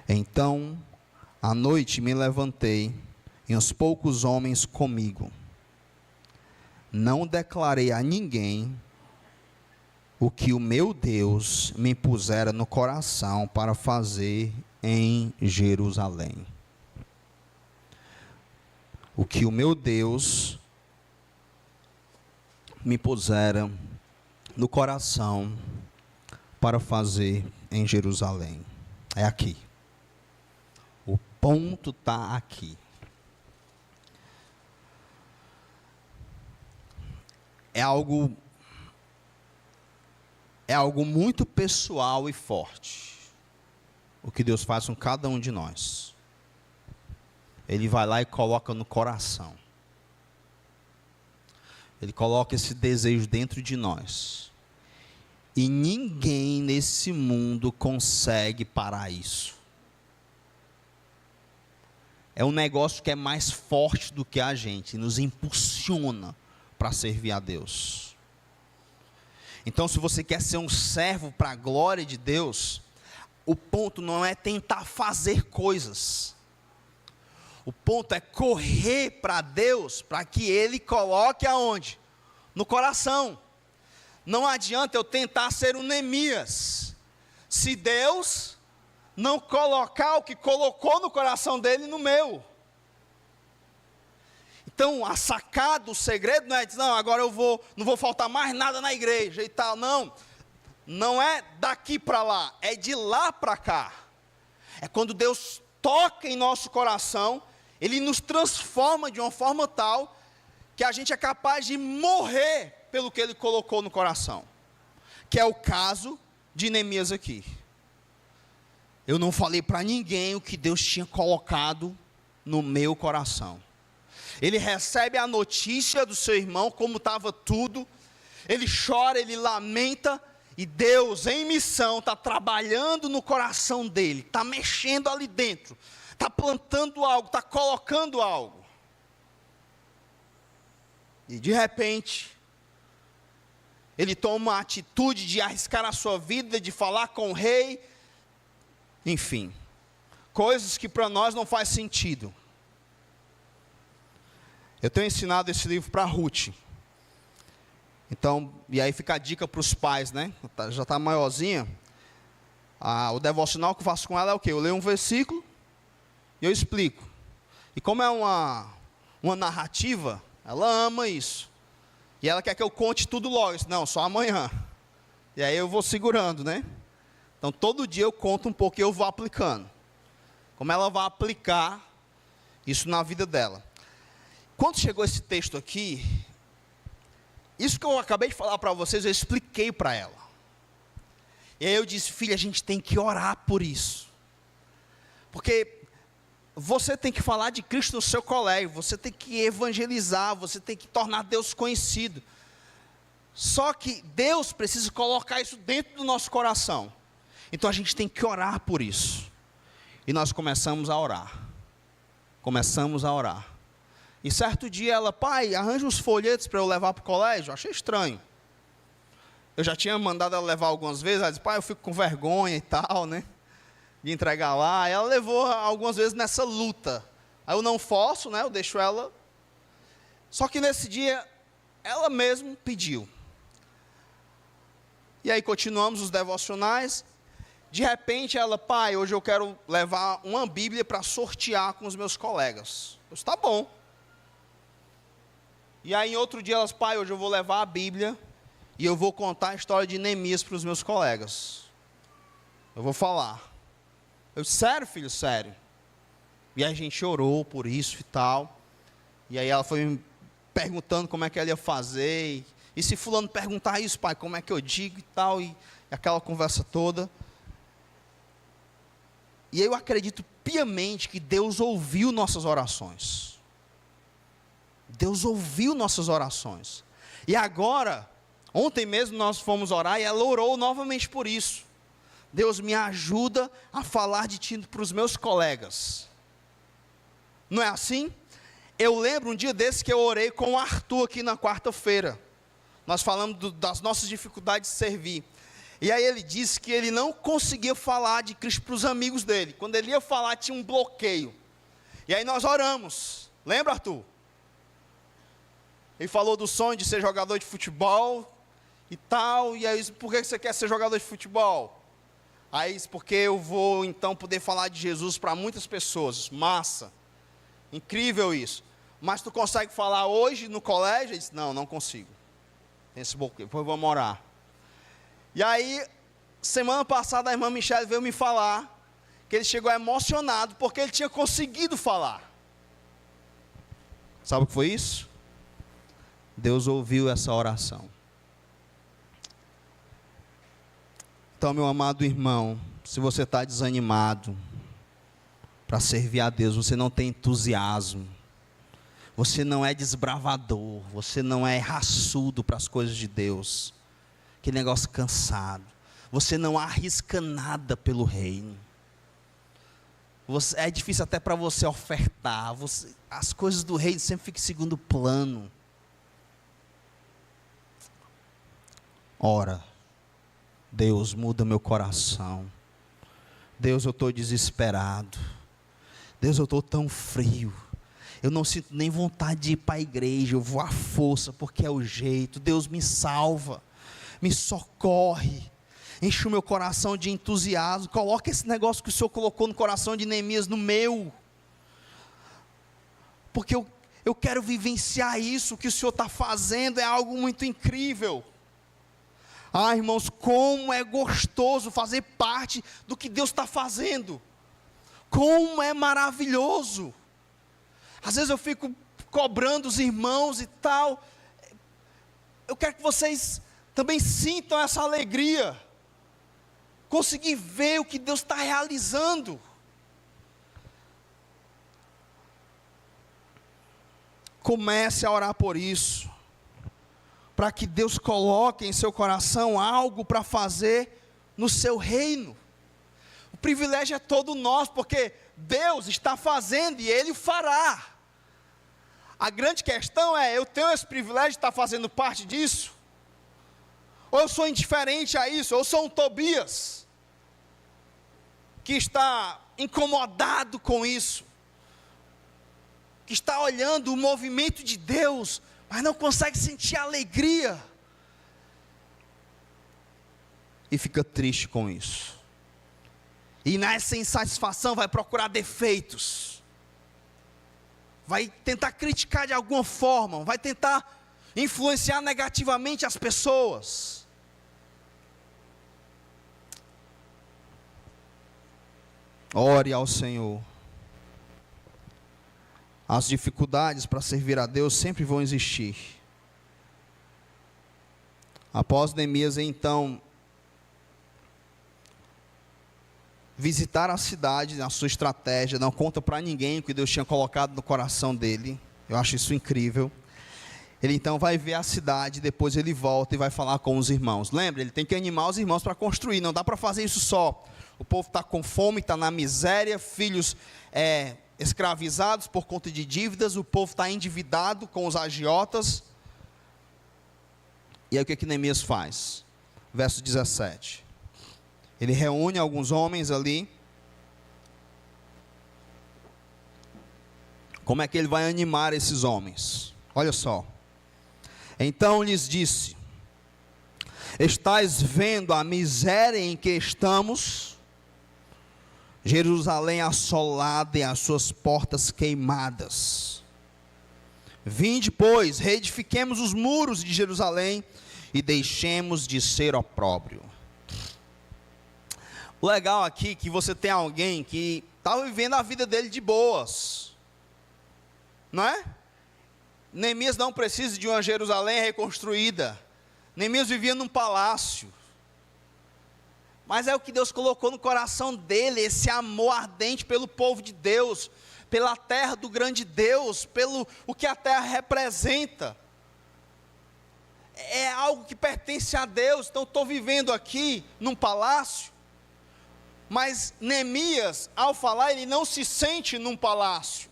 S1: Então, à noite me levantei e uns poucos homens comigo. Não declarei a ninguém o que o meu Deus me pusera no coração para fazer em Jerusalém. O que o meu Deus me pusera no coração para fazer em Jerusalém. É aqui. O ponto está aqui. É algo muito pessoal e forte, o que Deus faz com cada um de nós. Ele vai lá e coloca no coração. Ele coloca esse desejo dentro de nós. E ninguém nesse mundo consegue parar isso. É um negócio que é mais forte do que a gente, nos impulsiona para servir a Deus. Então, se você quer ser um servo para a glória de Deus, o ponto não é tentar fazer coisas. O ponto é correr para Deus, para que Ele coloque aonde? No coração. Não adianta eu tentar ser um Neemias, se Deus não colocar o que colocou no coração dele no meu. Então, a sacada, o segredo não é dizer, não, agora não vou faltar mais nada na igreja e tal. Não é daqui para lá, é de lá para cá. É quando Deus toca em nosso coração, Ele nos transforma de uma forma tal, que a gente é capaz de morrer pelo que Ele colocou no coração. Que é o caso de Neemias aqui. Eu não falei para ninguém o que Deus tinha colocado no meu coração. Ele recebe a notícia do seu irmão, como estava tudo. Ele chora, ele lamenta. E Deus, em missão, está trabalhando no coração dele. Está mexendo ali dentro. Está plantando algo, está colocando algo. E de repente, ele toma a atitude de arriscar a sua vida, de falar com o rei. Enfim, coisas que para nós não faz sentido. Eu tenho ensinado esse livro para a Ruth. Então, e aí fica a dica para os pais, né? Já está maiorzinha. O devocional que eu faço com ela é o quê? Eu leio um versículo e eu explico. E como é uma narrativa, ela ama isso. E ela quer que eu conte tudo logo. Não, só amanhã. E aí eu vou segurando, né? Então, todo dia eu conto um pouco e eu vou aplicando. Como ela vai aplicar isso na vida dela. Quando chegou esse texto aqui, isso que eu acabei de falar para vocês, eu expliquei para ela. E aí eu disse, filha, a gente tem que orar por isso. Porque você tem que falar de Cristo no seu colégio, você tem que evangelizar, você tem que tornar Deus conhecido. Só que Deus precisa colocar isso dentro do nosso coração. Então a gente tem que orar por isso. E nós começamos a orar. Começamos a orar. E certo dia ela, pai, arranja uns folhetos para eu levar para o colégio. Eu achei estranho. Eu já tinha mandado ela levar algumas vezes. Ela disse, pai, eu fico com vergonha e tal, né? De entregar lá. Ela levou algumas vezes nessa luta. Aí eu não forço, né? Eu deixo ela. Só que nesse dia, ela mesma pediu. E aí continuamos os devocionais. De repente ela, pai, hoje eu quero levar uma Bíblia para sortear com os meus colegas. Eu disse, tá bom. E aí em outro dia elas, pai, hoje eu vou levar a Bíblia e eu vou contar a história de Neemias para os meus colegas. Eu vou falar. Eu disse, sério, filho, sério. E aí a gente orou por isso e tal. E aí ela foi me perguntando como é que ela ia fazer. E se fulano perguntar isso, pai, como é que eu digo e tal. E aquela conversa toda. E eu acredito piamente que Deus ouviu nossas orações. Deus ouviu nossas orações. E agora, ontem mesmo nós fomos orar e ela orou novamente por isso. Deus me ajuda a falar de ti para os meus colegas. Não é assim? Eu lembro um dia desse que eu orei com o Arthur aqui na quarta-feira. Nós falamos das nossas dificuldades de servir. E aí ele disse que ele não conseguia falar de Cristo para os amigos dele. Quando ele ia falar, tinha um bloqueio. E aí nós oramos. Lembra, Arthur? Ele falou do sonho de ser jogador de futebol e tal. E aí, por que você quer ser jogador de futebol? Aí, porque eu vou então poder falar de Jesus para muitas pessoas. Massa. Incrível isso. Mas tu consegue falar hoje no colégio? Ele disse, não consigo. Tem esse bloqueio. Depois vamos orar. E aí, semana passada a irmã Michele veio me falar que ele chegou emocionado porque ele tinha conseguido falar. Sabe o que foi isso? Deus ouviu essa oração. Então, meu amado irmão, se você está desanimado para servir a Deus, você não tem entusiasmo, você não é desbravador, você não é raçudo para as coisas de Deus, que negócio cansado, você não arrisca nada pelo reino, é difícil até para você ofertar, as coisas do reino sempre ficam em segundo plano. Ora, Deus, muda meu coração. Deus, eu estou desesperado. Deus, eu estou tão frio. Eu não sinto nem vontade de ir para a igreja. Eu vou à força, porque é o jeito. Deus, me salva. Me socorre. Enche o meu coração de entusiasmo. Coloca esse negócio que o Senhor colocou no coração de Neemias no meu. Porque eu quero vivenciar isso. O que o Senhor está fazendo é algo muito incrível. Ah, irmãos, como é gostoso fazer parte do que Deus está fazendo. Como é maravilhoso. Às vezes eu fico cobrando os irmãos e tal. Eu quero que vocês também sintam essa alegria. Conseguir ver o que Deus está realizando. Comece a orar por isso. Para que Deus coloque em seu coração algo para fazer no seu reino. O privilégio é todo nosso, porque Deus está fazendo e Ele fará. A grande questão é, eu tenho esse privilégio de estar fazendo parte disso? Ou eu sou indiferente a isso? Ou eu sou um Tobias, que está incomodado com isso, que está olhando o movimento de Deus, mas não consegue sentir alegria, e fica triste com isso, e nessa insatisfação vai procurar defeitos, vai tentar criticar de alguma forma, vai tentar influenciar negativamente as pessoas. Ore ao Senhor. As dificuldades para servir a Deus sempre vão existir. Após Neemias, então, visitar a cidade, na sua estratégia, não conta para ninguém o que Deus tinha colocado no coração dele. Eu acho isso incrível. Ele então vai ver a cidade, depois ele volta e vai falar com os irmãos. Lembra, ele tem que animar os irmãos para construir, não dá para fazer isso só. O povo está com fome, está na miséria, filhos escravizados por conta de dívidas, o povo está endividado com os agiotas. E aí o que Neemias faz? Verso 17. Ele reúne alguns homens ali. Como é que ele vai animar esses homens? Olha só. Então lhes disse: estais vendo a miséria em que estamos? Jerusalém assolada e as suas portas queimadas. Vinde, pois, reedifiquemos os muros de Jerusalém e deixemos de ser opróbrio. O legal aqui é que você tem alguém que está vivendo a vida dele de boas, não é? Neemias não precisa de uma Jerusalém reconstruída. Neemias vivia num palácio. Mas é o que Deus colocou no coração dele, esse amor ardente pelo povo de Deus, pela terra do grande Deus, pelo o que a terra representa. É algo que pertence a Deus. Então estou vivendo aqui num palácio, Mas Neemias, ao falar, ele não se sente num palácio,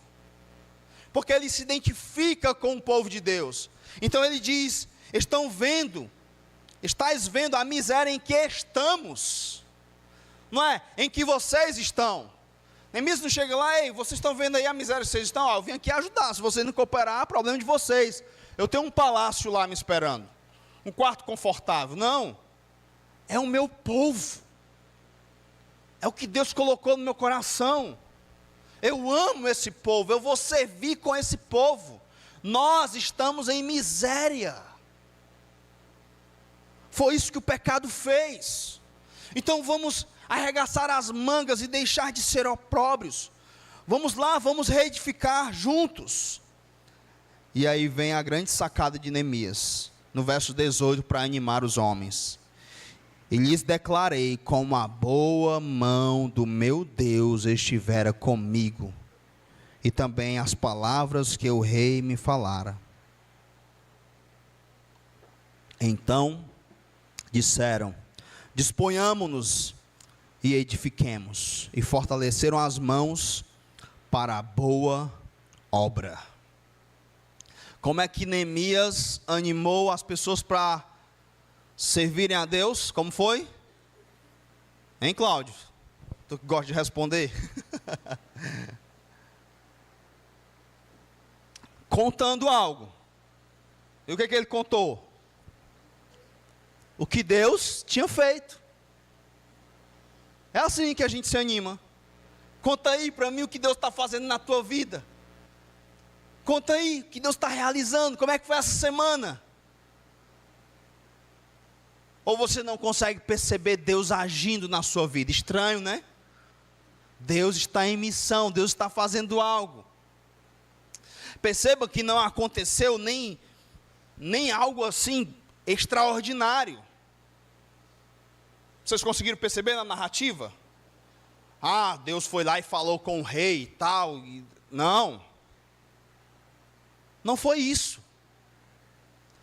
S1: porque ele se identifica com o povo de Deus. Então ele diz: estáis vendo a miséria em que estamos, não é? Em que vocês estão. Neemias não chega lá: ei, vocês estão vendo aí a miséria que vocês estão? Eu vim aqui ajudar, se vocês não cooperar, problema de vocês. Eu tenho um palácio lá me esperando, um quarto confortável. Não, é o meu povo, é o que Deus colocou no meu coração. Eu amo esse povo, eu vou servir com esse povo. Nós estamos em miséria. Foi isso que o pecado fez. Então vamos arregaçar as mangas e deixar de ser opróbrios. Vamos lá, vamos reedificar juntos. E aí vem a grande sacada de Neemias, no verso 18, para animar os homens. E lhes declarei: como a boa mão do meu Deus estivera comigo, e também as palavras que o rei me falara. Então disseram: disponhamo-nos e edifiquemos. E fortaleceram as mãos para a boa obra. Como é que Neemias animou as pessoas para servirem a Deus? Como foi? Hein, Cláudio? Tu que gosta de responder? Contando algo. E o que ele contou? O que Deus tinha feito. É assim que a gente se anima. Conta aí para mim o que Deus está fazendo na tua vida. Conta aí o que Deus está realizando. Como é que foi essa semana? Ou você não consegue perceber Deus agindo na sua vida? Estranho, né? Deus está em missão, Deus está fazendo algo. Perceba que não aconteceu nem algo assim extraordinário. Vocês conseguiram perceber na narrativa? Ah, Deus foi lá e falou com o rei e tal. Não foi isso.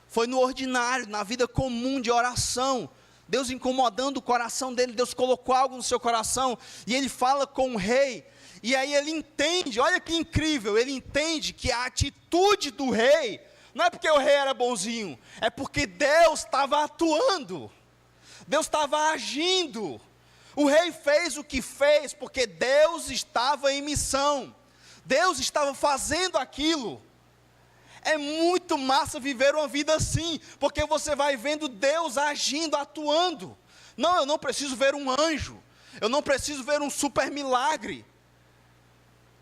S1: Foi no ordinário, na vida comum de oração. Deus incomodando o coração dele. Deus colocou algo no seu coração. E ele fala com o rei. E aí ele entende, olha que incrível. Ele entende que a atitude do rei, não é porque o rei era bonzinho. É porque Deus estava atuando. Deus estava agindo. O rei fez o que fez porque Deus estava em missão. Deus estava fazendo aquilo. É muito massa viver uma vida assim, porque você vai vendo Deus agindo, atuando. Não, eu não preciso ver um anjo, eu não preciso ver um super milagre.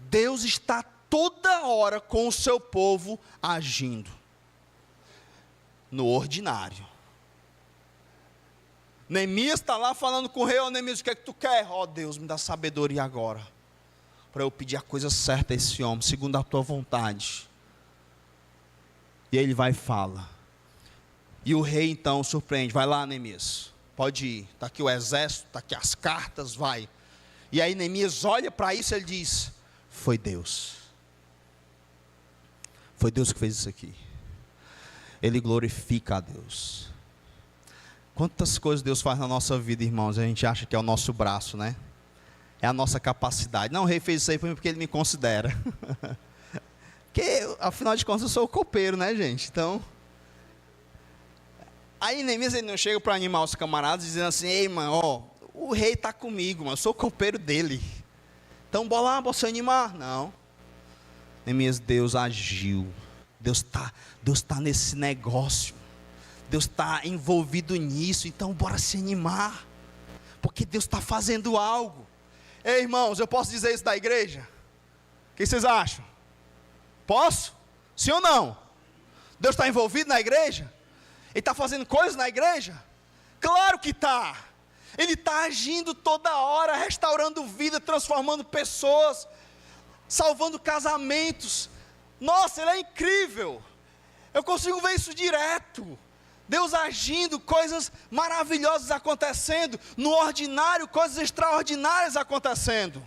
S1: Deus está toda hora com o seu povo agindo, no ordinário. Neemias está lá falando com o rei: ó Neemias, o que é que tu quer? Ó Deus, me dá sabedoria agora, para eu pedir a coisa certa a esse homem, segundo a tua vontade. E aí ele vai e fala. E o rei então surpreende: vai lá, Neemias, pode ir, está aqui o exército, está aqui as cartas, vai. E aí Neemias olha para isso e ele diz: foi Deus. Foi Deus que fez isso aqui. Ele glorifica a Deus. Quantas coisas Deus faz na nossa vida, irmãos, a gente acha que é o nosso braço, né? É a nossa capacidade. Não, o rei fez isso aí porque ele me considera. Porque, afinal de contas, eu sou o copeiro, né, gente? Então, aí Neemias, ele não chega para animar os camaradas, dizendo assim: ei, mano, ó, o rei está comigo, mano, eu sou o copeiro dele. Então, bora lá, bora se animar. Não. Neemias, Deus agiu. Deus tá nesse negócio. Deus está envolvido nisso, então bora se animar. Porque Deus está fazendo algo. Ei, irmãos, eu posso dizer isso da igreja? O que vocês acham? Posso? Sim ou não? Deus está envolvido na igreja? Ele está fazendo coisas na igreja? Claro que está. Ele está agindo toda hora, restaurando vida, transformando pessoas, salvando casamentos. Nossa, Ele é incrível. Eu consigo ver isso direto. Deus agindo, coisas maravilhosas acontecendo. No ordinário, coisas extraordinárias acontecendo.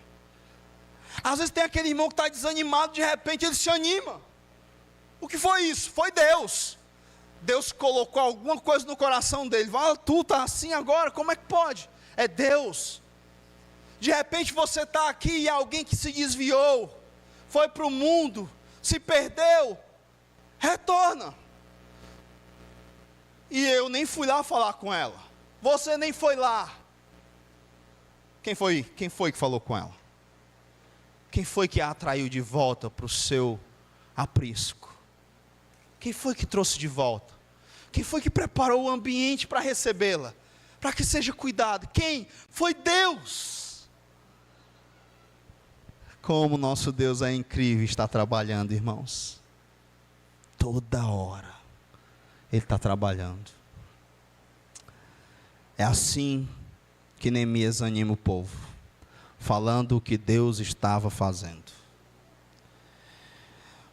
S1: Às vezes tem aquele irmão que está desanimado, de repente ele se anima. O que foi isso? Foi Deus. Deus colocou alguma coisa no coração dele. Tu está assim agora, como é que pode? É Deus. De repente você está aqui e alguém que se desviou, foi para o mundo, se perdeu, retorna. E eu nem fui lá falar com ela. Você nem foi lá. Quem foi que falou com ela? Quem foi que a atraiu de volta para o seu aprisco? Quem foi que trouxe de volta? Quem foi que preparou o ambiente para recebê-la? Para que seja cuidado? Quem? Foi Deus. Como nosso Deus é incrível, está trabalhando, irmãos. Toda hora Ele está trabalhando. É assim que Neemias anima o povo, falando o que Deus estava fazendo.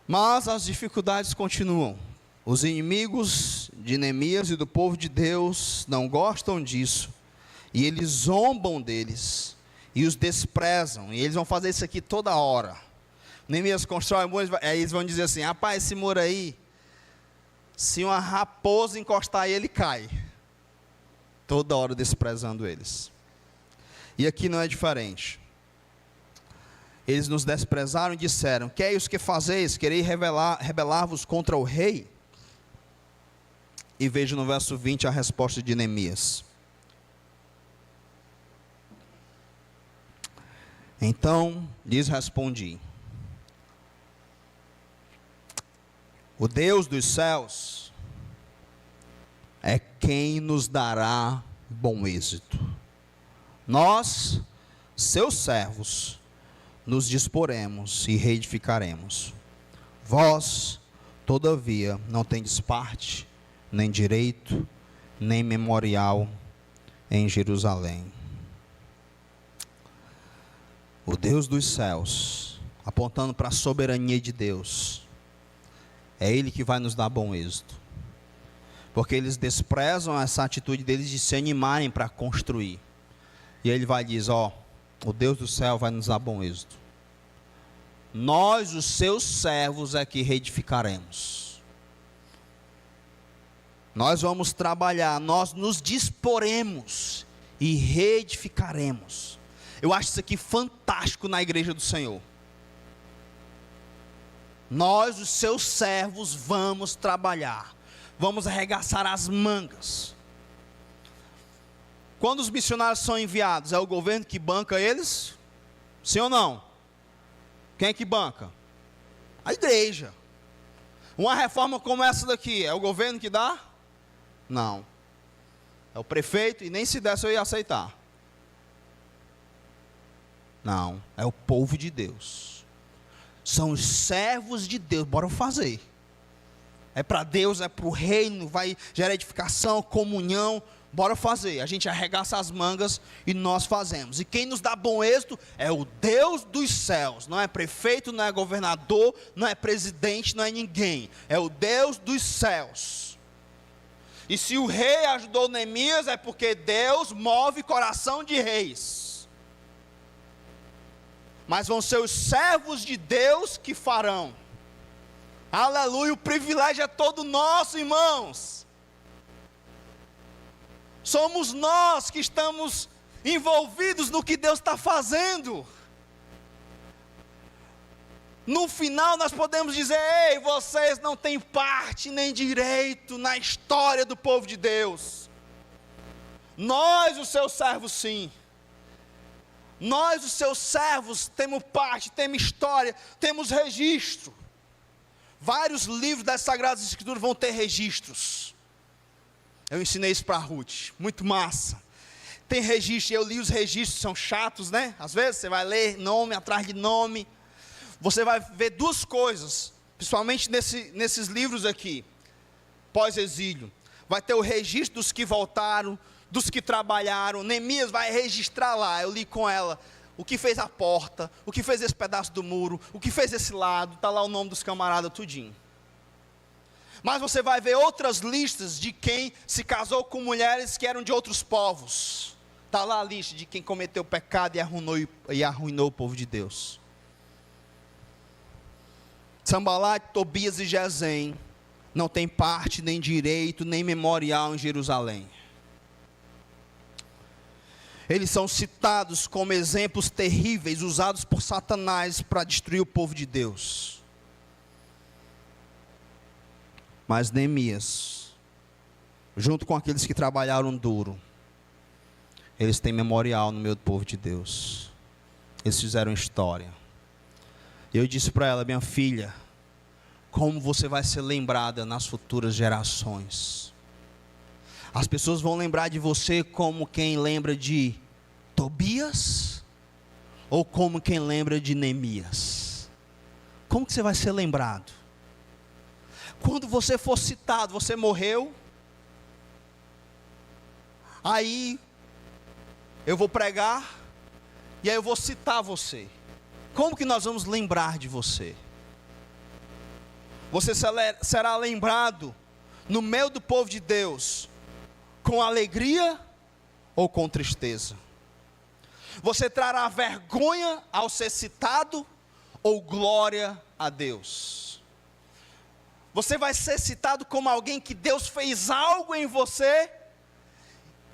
S1: Mas as dificuldades continuam. Os inimigos de Neemias e do povo de Deus não gostam disso, e eles zombam deles, e os desprezam, e eles vão fazer isso aqui toda hora. Neemias constrói muros, aí eles vão dizer assim: rapaz, esse muro aí, se uma raposa encostar ele cai. Toda hora desprezando eles. E aqui não é diferente. Eles nos desprezaram e disseram: que é isso que fazeis? Quereis rebelar-vos contra o rei? E veja no verso 20 a resposta de Neemias. Então lhes respondi: o Deus dos céus é quem nos dará bom êxito. Nós, seus servos, nos disporemos e reedificaremos. Vós, todavia, não tendes parte, nem direito, nem memorial em Jerusalém. O Deus dos céus, apontando para a soberania de Deus, é Ele que vai nos dar bom êxito. Porque eles desprezam essa atitude deles de se animarem para construir. E Ele vai dizer: ó, o Deus do céu vai nos dar bom êxito. Nós, os seus servos, é que reedificaremos. Nós vamos trabalhar, nós nos disporemos e reedificaremos. Eu acho isso aqui fantástico na igreja do Senhor. Nós, os seus servos, vamos trabalhar. Vamos arregaçar as mangas. Quando os missionários são enviados, é o governo que banca eles? Sim ou não? Quem é que banca? A igreja. Uma reforma como essa daqui, é o governo que dá? Não. É o prefeito, e nem se desse eu ia aceitar. Não, é o povo de Deus. São os servos de Deus, bora fazer. É para Deus, é para o reino, vai gerar edificação, comunhão, bora fazer. A gente arregaça as mangas e nós fazemos. E quem nos dá bom êxito é o Deus dos céus. Não é prefeito, não é governador, não é presidente, não é ninguém. É o Deus dos céus. E se o rei ajudou Neemias, é porque Deus move coração de reis. Mas vão ser os servos de Deus que farão. Aleluia, o privilégio é todo nosso, irmãos. Somos nós que estamos envolvidos no que Deus está fazendo. No final nós podemos dizer: ei, vocês não têm parte nem direito na história do povo de Deus. Nós, os seus servos, sim. Nós, os seus servos, temos parte, temos história, temos registro. Vários livros das Sagradas Escrituras vão ter registros. Eu ensinei isso para a Ruth, muito massa. Tem registro, eu li os registros, são chatos, né? Às vezes você vai ler nome atrás de nome. Você vai ver duas coisas, principalmente nesses livros aqui, pós-exílio. Vai ter o registro dos que voltaram, dos que trabalharam. Neemias vai registrar lá, eu li com ela, o que fez a porta, o que fez esse pedaço do muro, o que fez esse lado, está lá o nome dos camaradas, tudinho. Mas você vai ver outras listas de quem se casou com mulheres que eram de outros povos. Está lá a lista de quem cometeu pecado e arruinou o povo de Deus. Sambalat, Tobias e Gesem não tem parte, nem direito, nem memorial em Jerusalém. Eles são citados como exemplos terríveis, usados por Satanás para destruir o povo de Deus. Mas Neemias, junto com aqueles que trabalharam duro, eles têm memorial no meio do povo de Deus. Eles fizeram história. E eu disse para ela: minha filha, como você vai ser lembrada nas futuras gerações? As pessoas vão lembrar de você como quem lembra de Tobias, ou como quem lembra de Neemias? Como que você vai ser lembrado? Quando você for citado, você morreu, aí eu vou pregar, e aí eu vou citar você. Como que nós vamos lembrar de você? Você será lembrado no meio do povo de Deus, com alegria ou com tristeza? Você trará vergonha ao ser citado, ou glória a Deus? Você vai ser citado como alguém que Deus fez algo em você,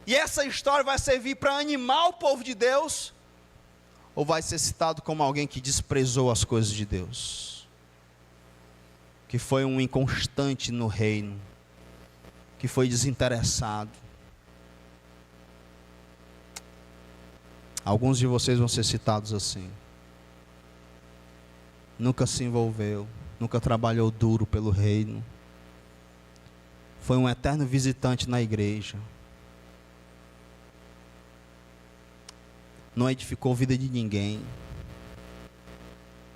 S1: e essa história vai servir para animar o povo de Deus? Ou vai ser citado como alguém que desprezou as coisas de Deus, que foi um inconstante no reino, que foi desinteressado? Alguns de vocês vão ser citados assim. Nunca se envolveu, nunca trabalhou duro pelo reino, foi um eterno visitante na igreja, não edificou a vida de ninguém,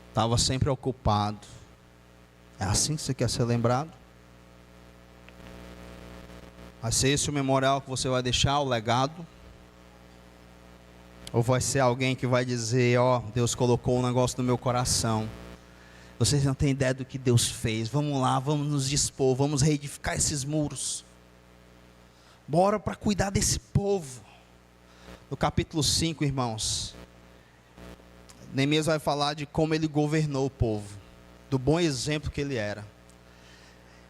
S1: estava sempre ocupado. É assim que você quer ser lembrado? Vai ser esse o memorial que você vai deixar, o legado? Ou vai ser alguém que vai dizer: ó, Deus colocou um negócio no meu coração, vocês não têm ideia do que Deus fez, vamos lá, vamos nos dispor, vamos reedificar esses muros, bora para cuidar desse povo. No capítulo 5, irmãos, Neemias vai falar de como ele governou o povo, do bom exemplo que ele era.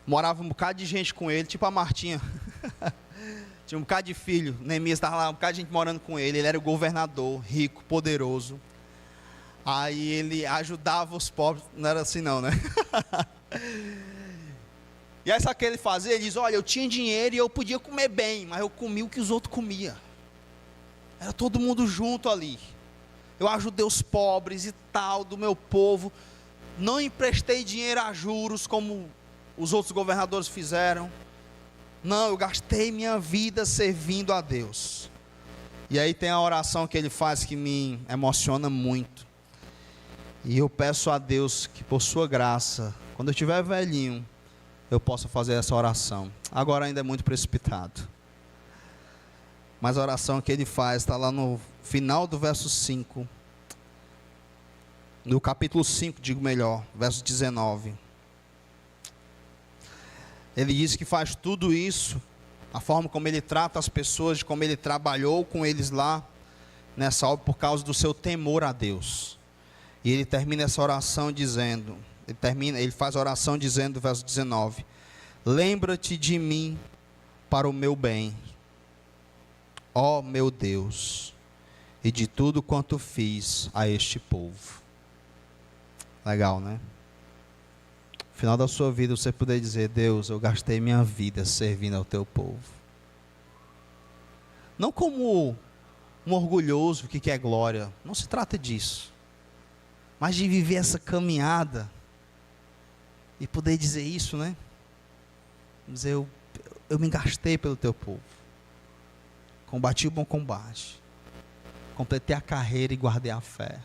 S1: Morava um bocado de gente com ele, tipo a Martinha. Tinha um bocado de filho. Neemias estava lá, um bocado de gente morando com ele. Ele era o governador, rico, poderoso. Aí ele ajudava os pobres. Não era assim não, né? E aí sabe o que ele fazia? Ele diz: olha, eu tinha dinheiro e eu podia comer bem, mas eu comi o que os outros comiam. Era todo mundo junto ali. Eu ajudei os pobres e tal, do meu povo. Não emprestei dinheiro a juros como os outros governadores fizeram. Não, eu gastei minha vida servindo a Deus. E aí tem a oração que ele faz que me emociona muito. E eu peço a Deus que, por sua graça, quando eu estiver velhinho, eu possa fazer essa oração. Agora ainda é muito precipitado, mas a oração que ele faz está lá no final do verso 5. No capítulo 5, digo melhor, verso 19. Ele diz que faz tudo isso, a forma como ele trata as pessoas, de como ele trabalhou com eles lá nessa obra, por causa do seu temor a Deus. E ele termina essa oração dizendo, ele faz a oração dizendo, verso 19: lembra-te de mim para o meu bem, ó meu Deus, e de tudo quanto fiz a este povo. Legal, né? No final da sua vida você poder dizer: Deus, eu gastei minha vida servindo ao teu povo. Não como um orgulhoso que quer glória, não se trata disso, mas de viver essa caminhada e poder dizer isso, né? Dizer: eu me gastei pelo teu povo, combati o bom combate, completei a carreira e guardei a fé.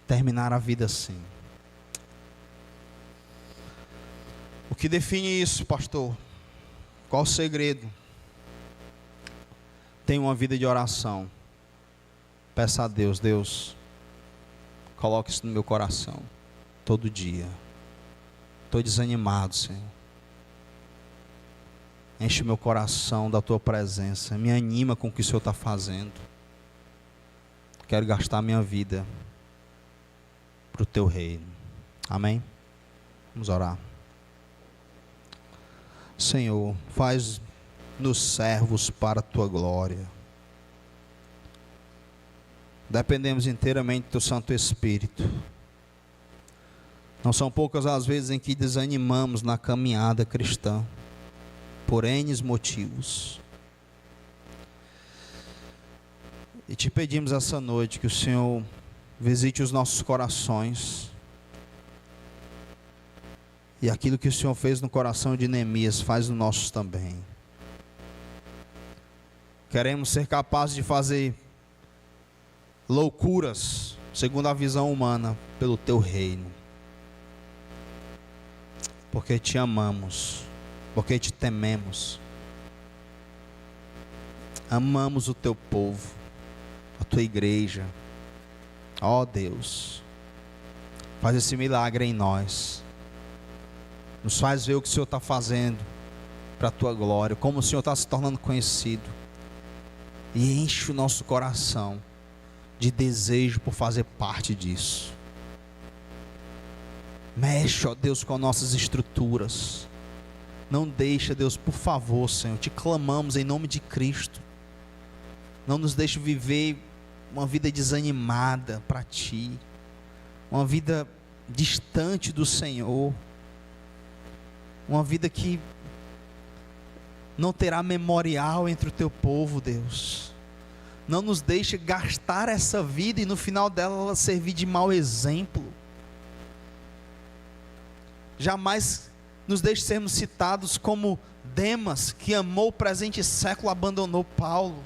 S1: Terminar a vida assim. O que define isso, pastor? Qual o segredo? Tenha uma vida de oração. Peça a Deus: Deus, coloque isso no meu coração todo dia. Estou desanimado, Senhor. Enche o meu coração da tua presença. Me anima com o que o Senhor está fazendo. Quero gastar minha vida para o teu reino. Amém? Vamos orar. Senhor, faz-nos servos para a tua glória. Dependemos inteiramente do Teu Santo Espírito. Não são poucas as vezes em que desanimamos na caminhada cristã, por N motivos. E te pedimos essa noite que o Senhor visite os nossos corações. E aquilo que o Senhor fez no coração de Neemias, faz no nosso também. Queremos ser capazes de fazer loucuras, segundo a visão humana, pelo Teu reino. Porque Te amamos, porque Te tememos. Amamos o Teu povo, a Tua igreja. Ó Deus, faz esse milagre em nós. Nos faz ver o que o Senhor está fazendo para a Tua glória, como o Senhor está se tornando conhecido. E enche o nosso coração de desejo por fazer parte disso. Mexe, ó Deus, com nossas estruturas. Não deixa, Deus, por favor, Senhor, te clamamos em nome de Cristo. Não nos deixe viver uma vida desanimada para Ti, uma vida distante do Senhor, uma vida que não terá memorial entre o Teu povo, Deus. Não nos deixe gastar essa vida e no final dela ela servir de mau exemplo. Jamais nos deixe sermos citados como Demas, que amou o presente século, abandonou Paulo.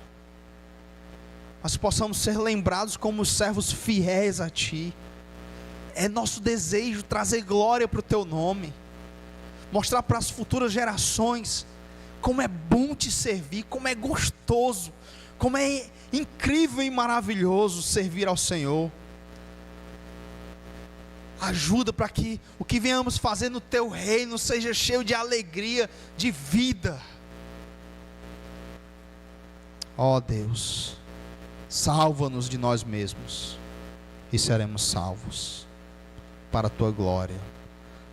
S1: Mas possamos ser lembrados como servos fiéis a Ti. É nosso desejo trazer glória para o Teu nome, mostrar para as futuras gerações como é bom Te servir, como é gostoso, como é incrível e maravilhoso servir ao Senhor. Ajuda para que o que venhamos fazer no Teu reino seja cheio de alegria, de vida. Ó Deus, salva-nos de nós mesmos e seremos salvos para a Tua glória.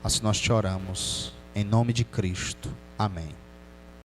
S1: Assim nós te oramos, em nome de Cristo. Amém.